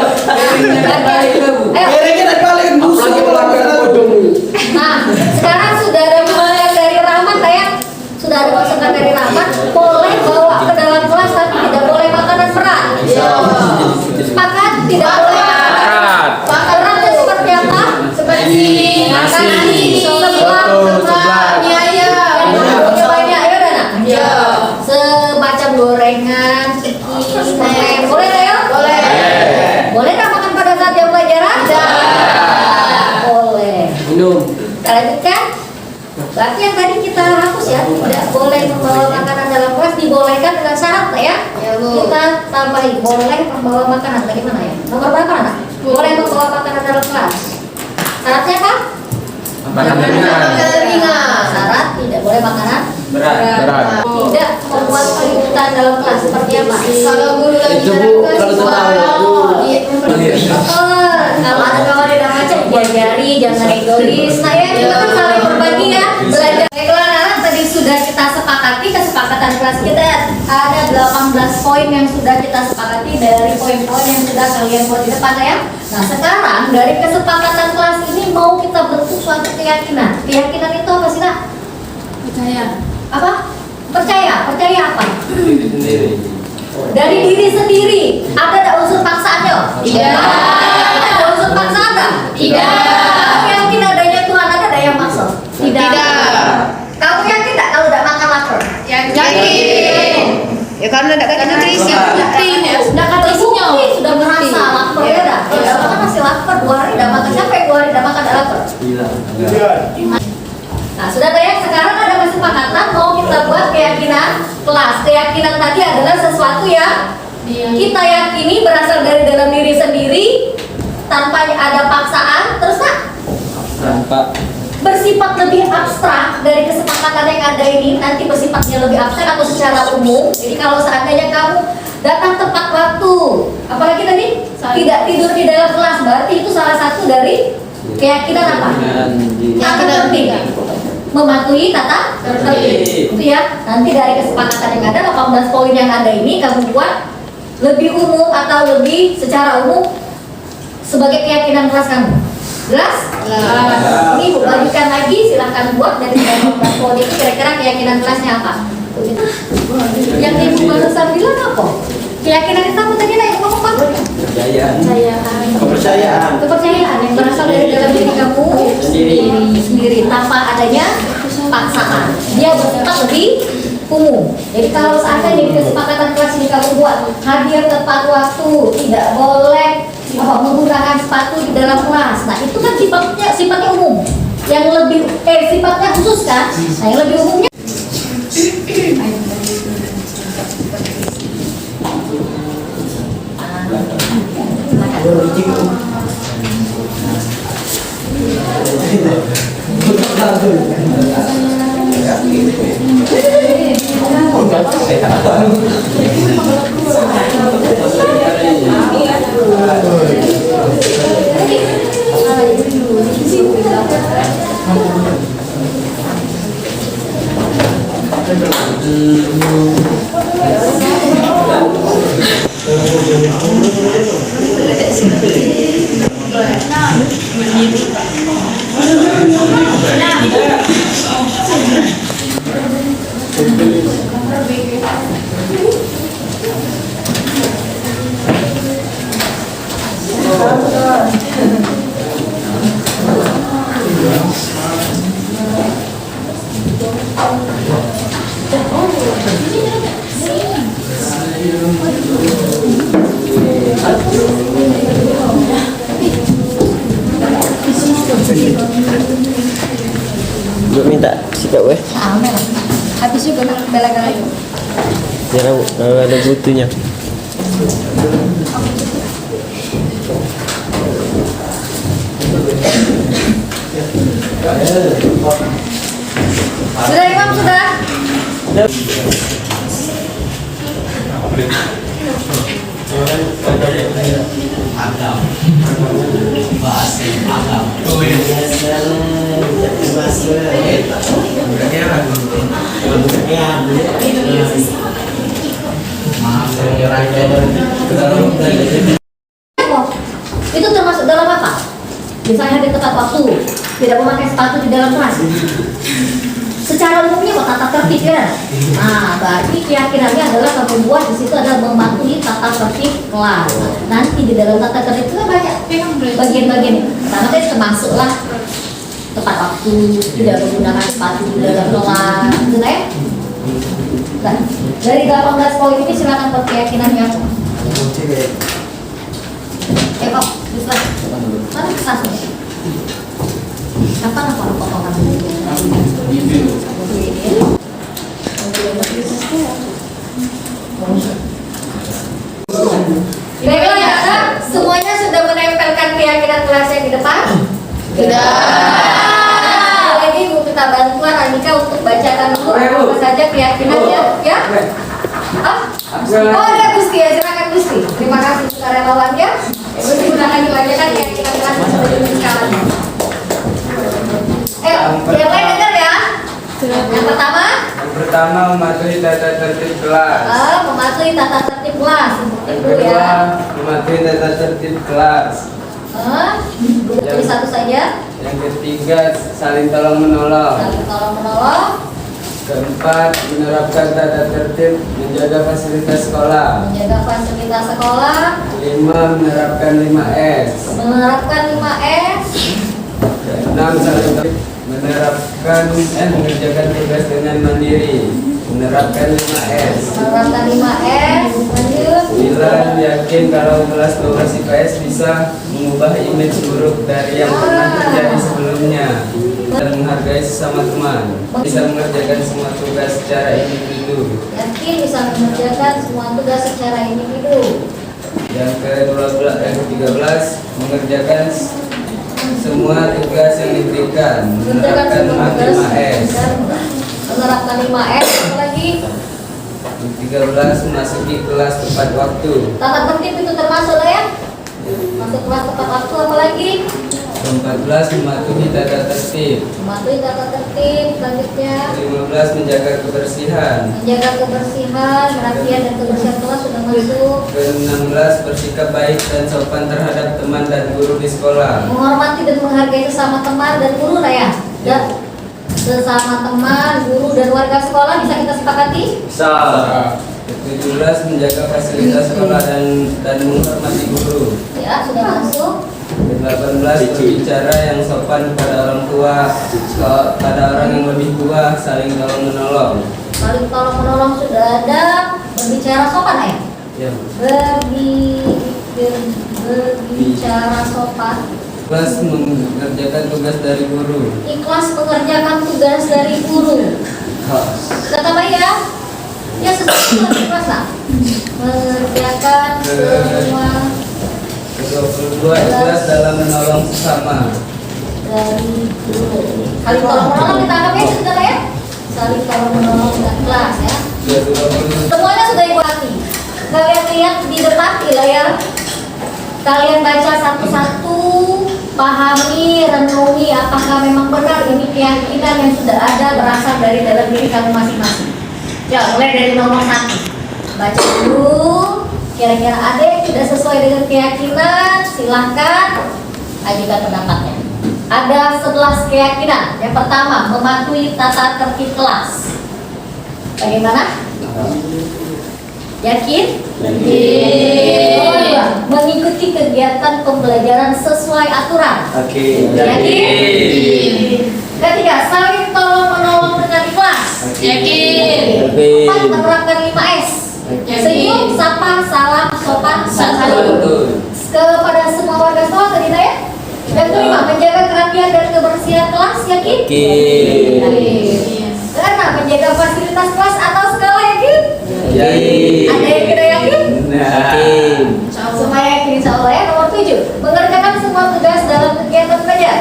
Gorengan ada paling busuk Nah, sekarang sudah ada masukan dari Rahmat, ya? Sudah ada masukan dari Rahmat. Boleh bawa ke dalam kelas tapi tidak boleh makanan berat. Sepakat? Tidak boleh makanan beratnya seperti apa? Seperti nasi, seblak, mie ayam. Punya banyak ya, Dana? Semacam gorengan, ciki, boleh nggak ya? Boleh. Boleh nggak makan pada saat jam pelajaran? Boleh. Kita lanjutkan. Berarti yang tadi kita hapus ya, tidak boleh membawa makanan dalam kelas, dibolehkan dengan syarat ya. Kita tambahin, boleh membawa makanan. Bagaimana ya? Nomor berapa, Anak? Boleh membawa makanan dalam kelas. Syaratnya apa? Makanan ringan. Syarat tidak boleh makanan berat. Tidak membuat keributan dalam kelas. Seperti apa? Kalau guru lagi Itu, Bu, kalau kalau ada kawan yang macam diajari, jangan egois. Saya kita kan saling berbagi ya, belajar. Baiklah, anak tadi sudah kita sepakati kesepakatan kelas kita ada 18 poin yang sudah kita sepakati dari poin-poin yang sudah kalian buat di depan ya. Nah, sekarang dari kesepakatan kelas ini mau kita bentuk suatu keyakinan. Keyakinan itu apa sih, Nak? Percaya. Apa? Percaya. Percaya apa? Dari diri sendiri. Ada tak unsur paksaannya? Tidak. Ada unsur paksaan tak? Tidak. Kamu yakin adanya Tuhan, ada yang maksa? Tidak. Kamu yakin tak kalau tidak makan lapar? Yakin. Ya karena tidak kata nutrisi. Sudah kata isinya. Sudah merasa lapar ya dah. Kalau makan masih lapar 2 hari tidak makan. Siapa yang 2 hari tidak makan tidak lapar? Nah, sudah ya, sekarang ada kesepakatan mau kita buat keyakinan kelas. Keyakinan tadi adalah sesuatu yang kita yakini berasal dari dalam diri sendiri tanpa ada paksaan, terus bersifat lebih abstrak dari kesepakatan ada ini nanti bersifatnya lebih abstrak atau secara umum. Jadi kalau seandainya kamu datang tepat waktu, apalagi tadi tidak tidur di dalam kelas, berarti itu salah satu dari keyakinan apa? Tata tertib. Mematuhi tata tertib. Itu ya. Nanti dari kesepakatan yang ada 18 poin yang ada ini kamu buat lebih umum atau lebih secara umum sebagai keyakinan kelas kamu. Jelas? Ini Bu bagikan lagi, silahkan buat dari 18 poin itu kira-kira keyakinan kelasnya apa? Yang Ibu barusan bilang apa? Keyakinan itu apa tadi yang ngomong Pak? Kepercayaan yang berasal dari dalam diri kamu sendiri tanpa adanya paksaan. Dia bersifat lebih umum. Jadi kalau seandainya di kesepakatan kelas ini kamu buat hadir tepat waktu, tidak boleh menggunakan sepatu di dalam kelas. Nah itu kan sifatnya umum. Yang lebih sifatnya khusus kan? Nah yang lebih umumnya. Gue minta sikap weh. Habis juga belakan lagi. Jangan ada butuhnya. Sudah Imam sudah? Itu termasuk dalam apa? Misalnya di tempat waktu, tidak memakai sepatu di dalam kelas. Secara umumnya kok tata tertib ya. Nah, berarti keyakinannya adalah kamu buat di situ ada mematuhi tata tertib kelas. Nanti di dalam tata tertib itu banyak bagian-bagian. Pertama tadi termasuklah tepat waktu, tidak menggunakan sepatu di dalam kelas, gitu ya. Nah, dari 18 poin ini silakan buat keyakinannya. Kok, bisa. Mana kelasnya? Kapan apa potongan ini? Baiklah ya, semuanya sudah menempelkan keyakinan kelasnya di depan? Sudah. Lagi Bu minta bantuan Anika untuk bacakan dulu apa saja keyakinannya, ya? Oh ada Gusti ya, silakan Gusti. Terima kasih sukarelawannya. Gusti gunakan dibacakan keyakinan kelasnya sebagai skalanya. Yang lain dengar ya. Yang pertama? Yang pertama mematuhi tata tertib kelas. Mematuhi tata tertib kelas. Yang kedua mematuhi tata tertib kelas. Tulis satu saja. Yang ketiga saling tolong menolong. Saling tolong menolong. Keempat menerapkan tata tertib menjaga fasilitas sekolah. Menjaga fasilitas sekolah. 5 menerapkan 5S. Menerapkan 5S. 6 saling mengerjakan tugas dengan mandiri. Menerapkan 5S. Menerapkan 5S. Lanjut. 9 yakin kalau kelas 12 IPS bisa mengubah image buruk dari yang pernah terjadi sebelumnya dan menghargai sesama teman. Bisa mengerjakan semua tugas secara individu. Yakin bisa mengerjakan semua tugas secara individu. Yang ke-13 mengerjakan semua tugas yang diberikan. Menerapkan 5S. Menerapkan dengan 5S. Apa lagi? 13 memasuki kelas tepat waktu. Tata tertib itu termasuk lah ya. Masuk kelas tepat waktu. Apa lagi? 14 mematuhi tata tertib. Mematuhi tata tertib. Selanjutnya 15 menjaga kebersihan. menjaga kebersihan, perhatian dan kebersihan kelas sudah masuk. Ke-16 bersikap baik dan sopan terhadap teman dan guru di sekolah. Menghormati dan menghargai sesama teman dan guru lah ya. Dan sesama teman, guru dan warga sekolah bisa kita sepakati. Bisa. Ke-17 menjaga fasilitas sekolah dan menghormati guru. Ya sudah masuk. Ke-18 berbicara yang sopan kepada orang tua, kepada orang yang lebih tua, saling tolong menolong. Saling tolong menolong sudah ada. Berbicara sopan ya. Ya. Berbicara sopan. Kelas mengerjakan tugas dari guru. Ikhlas mengerjakan tugas dari guru. Kata apa ya? Ya sesuai ikhlas lah. Mengerjakan semua Ke-22 ikhlas dalam menolong sesama. dari guru. Saling tolong menolong kita anggap ya sudah ya. Saling tolong menolong dengan kelas ya. Ke-20 Semuanya sudah ibu hati. Kalian lihat di depan lah ya. Kalian baca satu-satu, pahami, renungi apakah memang benar ini keyakinan yang sudah ada berasal dari dalam diri kamu masing-masing. Ya, mulai dari nomor 1. Baca dulu, kira-kira ada yang tidak sesuai dengan keyakinan, silahkan ajukan pendapatnya. Ada 11 keyakinan. Yang pertama, mematuhi tata tertib kelas. Bagaimana? Yakin? Nomor 2, mengikuti kegiatan pembelajaran sesuai aturan. Oke. Yakin? Ketiga, saling tolong menolong dengan ikhlas. Yakin. 4, menerapkan 5S. Senyum, sapa, salam, sopan, santun. Kepada semua warga sekolah tadi ya. Yang kelima, menjaga kerapian dan kebersihan kelas. Yakin? Yakin. Karena menjaga fasilitas kelas atau skala yakin? Yakin. Ada yang tidak yakin? Yakin. Semua yakin insya Allah ya. Nomor 7, mengerjakan semua tugas dalam kegiatan belajar.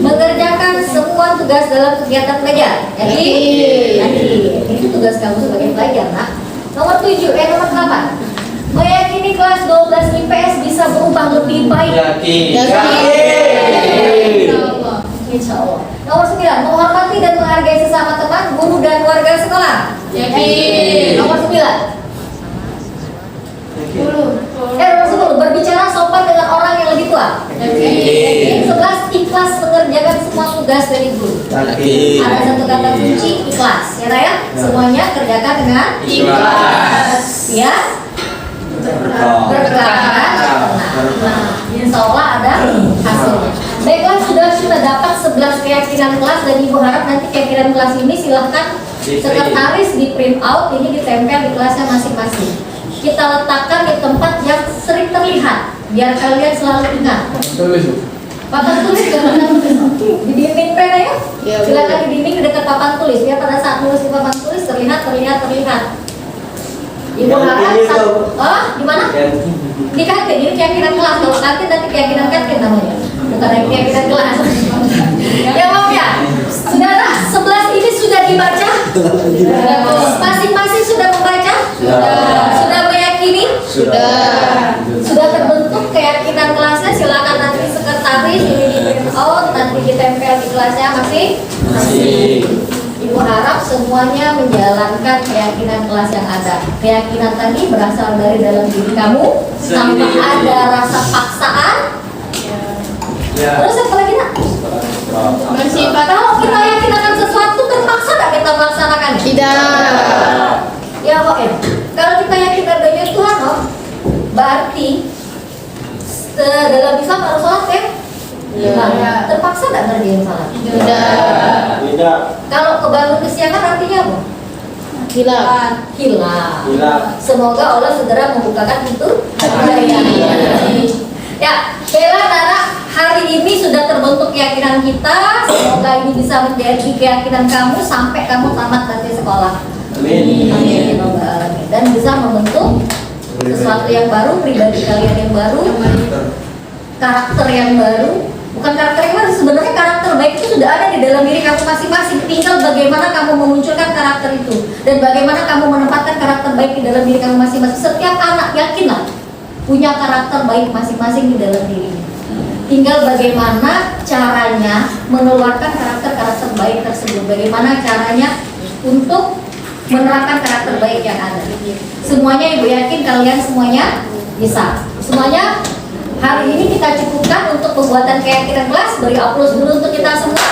Mengerjakan semua tugas dalam kegiatan belajar. Yakin? Yakin. Itu tugas kamu sebagai pelajar, nak. Nomor 8, meyakini kelas 12 IPS bisa berubah lebih baik. Yakin. Insya Allah. Nomor 9, menghormati dan menghargai sesama teman, guru dan warga sekolah. Yakin. Nomor 9. Nomor 10, berbicara sopan dengan orang yang lebih tua. Yakin. 11, ikhlas mengerjakan semua tugas dari guru. Yakin. Ada satu kata kunci, ikhlas. Ya, Raya? Semuanya kerjakan dengan Ikhlas. Ya. Berkah. Insya Allah ada hasilnya. Baiklah, sudah dapat 11 keyakinan kelas dan ibu harap nanti keyakinan kelas ini silahkan sekretaris di print out, ini ditempel di kelasnya masing-masing. Kita letakkan di tempat yang sering terlihat biar kalian selalu ingat. Papan tulis di dinding pen ya? Silakan di dinding di dekat papan tulis biar pada saat nulis di papan tulis terlihat. Ibu harap di mana? Di kantin, ini keyakinan kelas. Kalau kantin nanti keyakinan kantin namanya, bukan lagi keyakinan kelas. Ya maaf ya. Saudara, 11 ini sudah dibaca? Masing-masing sudah membaca? Sudah meyakini? Sudah terbentuk keyakinan kelasnya. Silakan nanti sekretaris ini di print out, nanti ditempel di kelasnya masing. Ibu harap semuanya menjalankan keyakinan kelas yang ada. Keyakinan tadi berasal dari dalam diri kamu tanpa ada rasa paksaan. Terus apa lagi nak? Bersifat. Kalau kita yakin akan sesuatu terpaksa tidak kita melaksanakannya? Tidak. Ya kok ya. Kalau kita yakin adanya Tuhan, berarti dalam Islam harus sholat ya? Nah, terpaksa tidak ngerjain salat? Tidak. Kalau kebangun kesiangan artinya apa? Hilang. Semoga Allah segera membukakan pintu hidayah. Ya, Bella, Nara, hari ini sudah terbentuk keyakinan kita. Semoga ini bisa menjadi keyakinan kamu sampai kamu tamat nanti sekolah. Amin. Dan bisa membentuk sesuatu yang baru, pribadi kalian yang baru, karakter yang baru. Bukan karakter yang baru, sebenarnya karakter baik itu sudah ada di dalam diri kamu masing-masing. Tinggal bagaimana kamu memunculkan karakter itu dan bagaimana kamu menempatkan karakter baik di dalam diri kamu masing-masing. Setiap anak, yakinlah, punya karakter baik masing-masing di dalam dirinya. Tinggal bagaimana caranya mengeluarkan karakter-karakter baik tersebut. Bagaimana caranya untuk menerapkan karakter baik yang ada. Semuanya Ibu yakin kalian semuanya bisa. Semuanya hari ini kita cukupkan untuk pembuatan keyakinan kelas. Beri aplaus dulu untuk kita semua.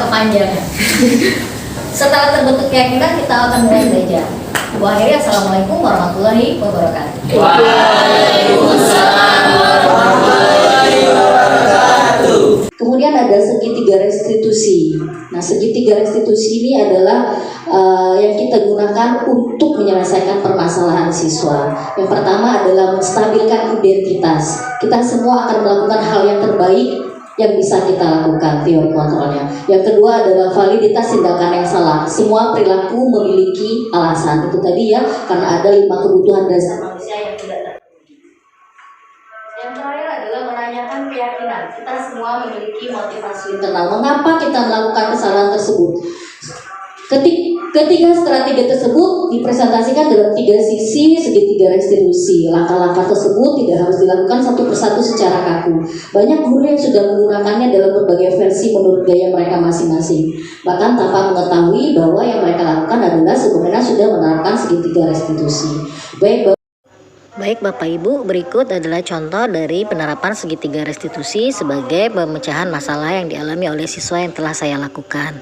Kepanjangan. Setelah terbentuk keyakinan kita akan mulai belajar. Ibu akhiri, assalamualaikum warahmatullahi wabarakatuh. Waalaikumsalam warahmatullahi wabarakatuh. Kemudian ada segitiga restitusi. Nah, segitiga restitusi ini adalah yang kita gunakan untuk menyelesaikan permasalahan siswa. Yang pertama adalah menstabilkan identitas. Kita semua akan melakukan hal yang terbaik yang bisa kita lakukan, teori kontrolnya. Yang kedua adalah validitas tindakan yang salah. Semua perilaku memiliki alasan. Itu tadi ya, karena ada 5 kebutuhan dasar manusia yang tidak terpenuhi. Yang terakhir adalah menanyakan keyakinan. Kita semua memiliki motivasi internal. Mengapa kita melakukan kesalahan tersebut? Ketiga strategi tersebut dipresentasikan dalam 3 sisi segitiga restitusi. Langkah-langkah tersebut tidak harus dilakukan satu persatu secara kaku. Banyak guru yang sudah menggunakannya dalam berbagai versi menurut gaya mereka masing-masing. Bahkan tanpa mengetahui bahwa yang mereka lakukan adalah sebenarnya sudah menerapkan segitiga restitusi. Baik Bapak Ibu, berikut adalah contoh dari penerapan segitiga restitusi sebagai pemecahan masalah yang dialami oleh siswa yang telah saya lakukan.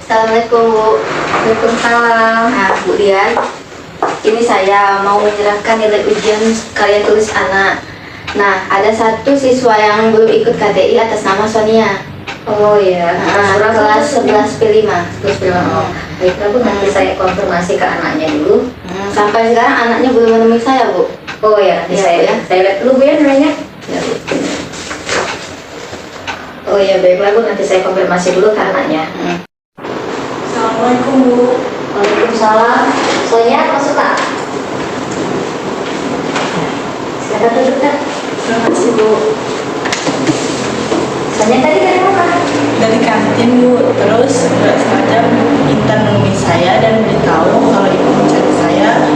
Assalamualaikum Bu. Waalaikumsalam. Nah Bu Dian, ini saya mau menyerahkan nilai ujian karya tulis anak. Nah, ada satu siswa yang belum ikut KTI atas nama Sonia. Oh iya, kelas 11 P5. Oh, baiklah Bu, nanti saya konfirmasi ke anaknya dulu. Sampai sekarang anaknya belum menemui saya Bu. Oh ya, nanti Ya, saya lihat dulu Bu ya namanya. Ya, Bu. Oh iya, baiklah Bu, nanti saya konfirmasi dulu ke anaknya. Assalamualaikum Bu. Waalaikumsalam. Soalnya masuk tak? Silakan duduk kan. Terima kasih Bu. Soalnya tadi dari mana? Dari kantin Bu. Terus nggak sengaja Intan menemui saya dan beritahu kalau ibu mencari saya dan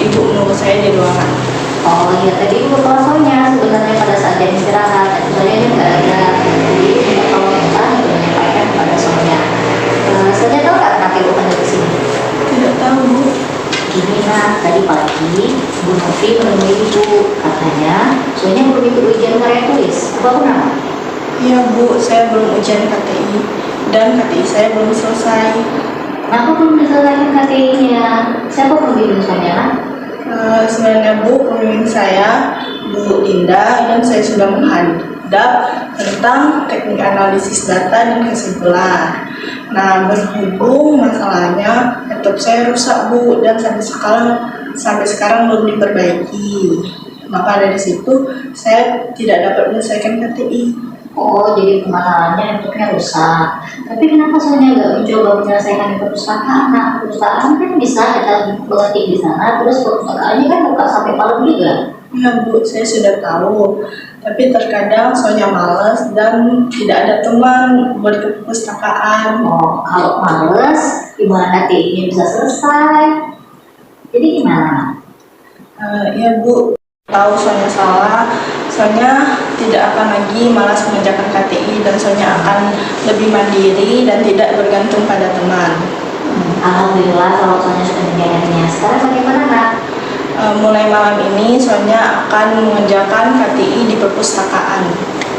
ibu menunggu saya di ruangan. Oh iya, tadi Ibu Soalnya sebenarnya pada saat dia istirahat, soalnya dia nggak ada. Jadi minta tolong Intan untuk menyampaikan kepada Soalnya. Soalnya tahu nggak kenapa Ibu ada di sini? Tidak tahu Bu. Gini nah, tadi pagi Bu Novi menemui Ibu, katanya Soalnya belum ikut ujian karya tulis. Apa benar? Iya Bu, saya belum ujian KTI dan KTI saya belum selesai. Kenapa belum diselesaikan KTI-nya? Siapa pembimbing Soalnya? Sebenarnya Bu, pembimbing saya Bu Linda dan saya sudah menghadap tentang teknik analisis data dan kesimpulan. Nah, berhubung masalahnya laptop saya rusak Bu dan sampai sekarang belum diperbaiki. Maka dari situ saya tidak dapat menyelesaikan KTI. Oh, jadi permasalahannya laptopnya rusak. Tapi kenapa Soalnya nggak mencoba menyelesaikan di perpustakaan? Nah, perpustakaan kan bisa kita mengetik di sana, terus perpustakaannya kan buka sampai malam juga. Ya Bu, saya sudah tahu. Tapi terkadang soalnya malas dan tidak ada teman buat ke perpustakaan. Oh, kalau males, gimana KTI-nya bisa selesai? Jadi gimana? Ya Bu, tahu soalnya salah. Soalnya tidak akan lagi malas mengerjakan KTI dan soalnya akan lebih mandiri dan tidak bergantung pada teman. Alhamdulillah kalau Soalnya sudah menjalannya. Sekarang bagaimana nak? mulai malam ini soalnya akan mengerjakan KTI di perpustakaan.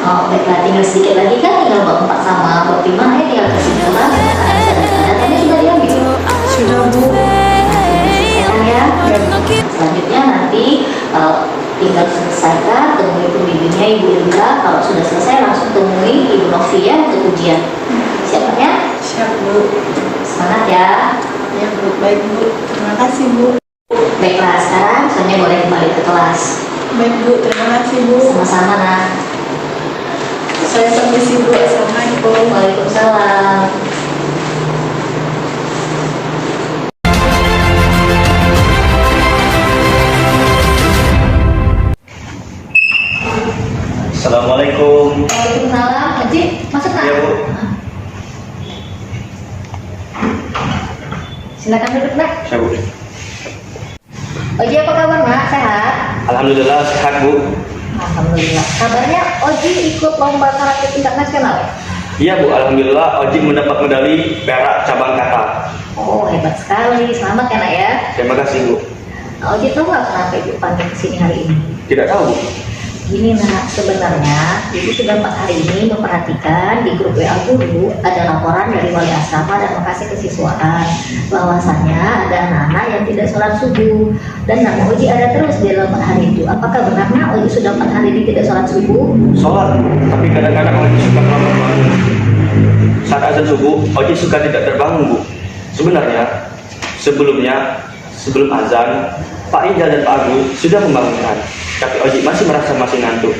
Oh, baiklah, tinggal sedikit lagi kan, tinggal Mbak 4 sama Mbak Prima, tinggal kesimpulan datanya sudah diambil. Sudah, Bu. Selesaikan ya. Selanjutnya nanti tinggal selesaikan, temui pembimbingnya Ibu Linda. Kalau sudah selesai langsung temui Ibu Novia untuk ujian. Siap ya? Siap, Bu. Semangat ya. Ya, Bu. Baik, Bu. Terima kasih, Bu. Baiklah, sekarang Sonia boleh kembali ke kelas. Baik, Bu. Terima kasih, Bu. Sama-sama, nak. Saya permisi, Bu. Assalamualaikum. Waalaikumsalam. Assalamualaikum. Waalaikumsalam. Haji, masuk nak. Iya, Bu. Silakan duduk, nak. Siap, Bu. Oji, apa kabar, nak? Sehat? Alhamdulillah sehat, Bu. Alhamdulillah. Kabarnya Oji ikut lomba karate tingkat nasional ya? Iya, Bu. Alhamdulillah Oji mendapat medali perak cabang kata. Oh, hebat sekali. Selamat ya, nak ya. Terima kasih, Bu. Nah, Oji tahu nggak kenapa Ibu panggil kesini hari ini? Tidak tahu, Bu. Gini, nak, sebenarnya Ibu sudah 4 hari ini memperhatikan di grup WA Guru ada laporan dari wali asrama dan lokasi kesiswaan bahwasannya ada anak-anak yang tidak sholat subuh dan nama Oji ada terus di dalam 4 hari itu. Apakah benar, nak, Oji sudah 4 hari ini tidak sholat subuh? Sholat, tapi kadang-kadang Oji suka terlambat bangun. Saat azan subuh, Oji suka tidak terbangun, Bu. Sebenarnya, sebelum azan, Pak Ijal dan Pak Agus sudah membangunkan, tapi Oji masih merasa masih ngantuk.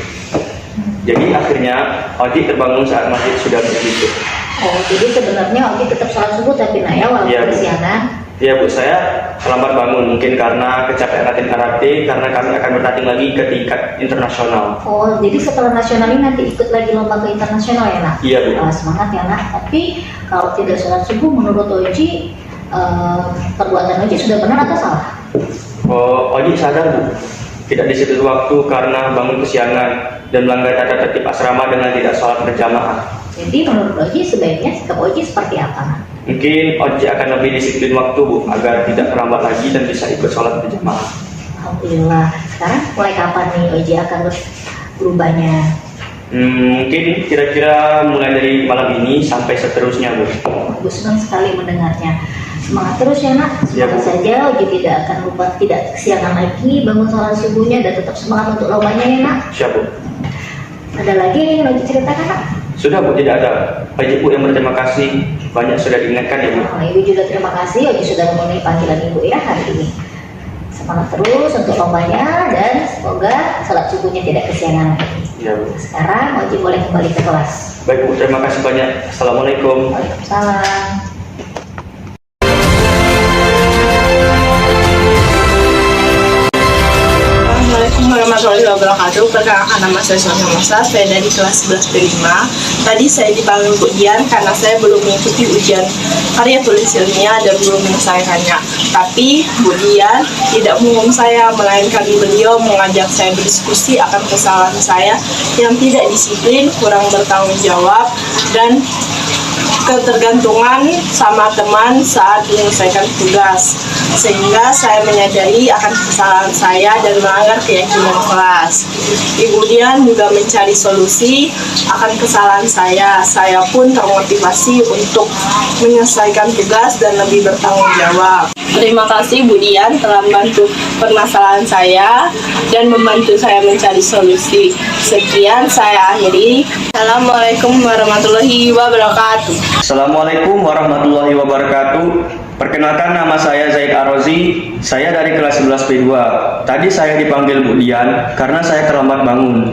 Jadi akhirnya Oji terbangun saat masjid sudah begitu. Oh, jadi sebenarnya Oji tetap sholat subuh tapi Naya walaupun Iya, Bu. kesiangan. Iya, Bu, saya terlambat bangun mungkin karena kecapean latihan karate, karena kami akan bertanding lagi ke tingkat internasional. Oh, jadi setelah nasional ini nanti ikut lagi lomba ke internasional ya, nak? Iya, Bu. Semangat ya, nak. Tapi kalau tidak sholat subuh menurut Oji, perbuatan Oji sudah benar atau salah? Oh, Oji sadar, Bu, tidak disitu waktu karena bangun kesiangan dan melanggar tata tertib asrama dengan tidak sholat berjamaah. Jadi menurut Oji sebaiknya sikap Oji seperti apa, nak? Mungkin Oji akan lebih disiplin waktu, Bu, agar tidak terlambat lagi dan bisa ikut sholat berjamaah. Alhamdulillah. Sekarang mulai kapan nih Oji akan berubahnya? Mungkin kira-kira mulai dari malam ini sampai seterusnya, Bu. Aku senang sekali mendengarnya. Semangat terus ya, nak. Ya, Semoga Bu. saja Oji tidak akan lupa, tidak kesiangan lagi bangun sholat subuhnya dan tetap semangat untuk lombanya ya, nak. Siap, Bu. Ada lagi yang ingin Oji ceritakan, nak? Sudah, Bu, tidak ada. Oji, Bu, yang berterima kasih. Banyak sudah diingatkan ya, Bu. Oh, Ibu juga terima kasih Oji sudah memenuhi panggilan Ibu ya hari ini. Semangat terus untuk lombanya dan semoga sholat subuhnya tidak kesiangan. Ya, Bu. Sekarang Oji boleh kembali ke kelas. Baik, Bu, terima kasih banyak. Assalamualaikum. Waalaikumsalam. Assalamualaikum warahmatullahi wabarakatuh. Perkenalkan, nama saya Sonia Mosa. Saya dari kelas 11 B5. Tadi saya dipanggil Bu Dian karena saya belum mengikuti ujian karya tulis ilmiah dan belum menyelesaikannya. Tapi Bu Dian tidak mengumum saya, melainkan beliau mengajak saya berdiskusi akan kesalahan saya yang tidak disiplin, kurang bertanggung jawab, dan ketergantungan sama teman saat menyelesaikan tugas, sehingga saya menyadari akan kesalahan saya dan melanggar keyakinan kelas. Ibu Dian juga mencari solusi akan kesalahan saya. Saya pun termotivasi untuk menyelesaikan tugas dan lebih bertanggung jawab. Terima kasih Bu Dian telah membantu permasalahan saya dan membantu saya mencari solusi. Sekian saya akhiri. Assalamualaikum warahmatullahi wabarakatuh. Assalamualaikum warahmatullahi wabarakatuh. Perkenalkan, nama saya Zaid Arozi. Saya dari kelas 11 B2. Tadi saya dipanggil Bu Dian karena saya terlambat bangun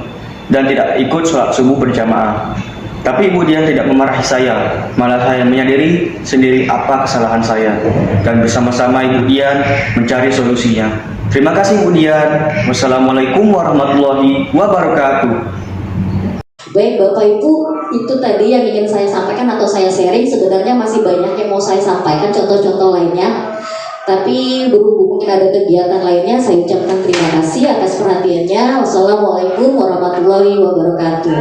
dan tidak ikut sholat subuh berjamaah. Tapi Ibu Dian tidak memarahi saya, malah saya menyadari sendiri apa kesalahan saya dan bersama-sama Ibu Dian mencari solusinya. Terima kasih, Bu Dian. Wassalamualaikum warahmatullahi wabarakatuh. Baik Bapak Ibu, itu tadi yang ingin saya sampaikan atau saya sharing. Sebenarnya masih banyak yang mau saya sampaikan, contoh-contoh lainnya. Tapi berhubung mungkin ada kegiatan lainnya, saya ucapkan terima kasih atas perhatiannya. Wassalamualaikum warahmatullahi wabarakatuh.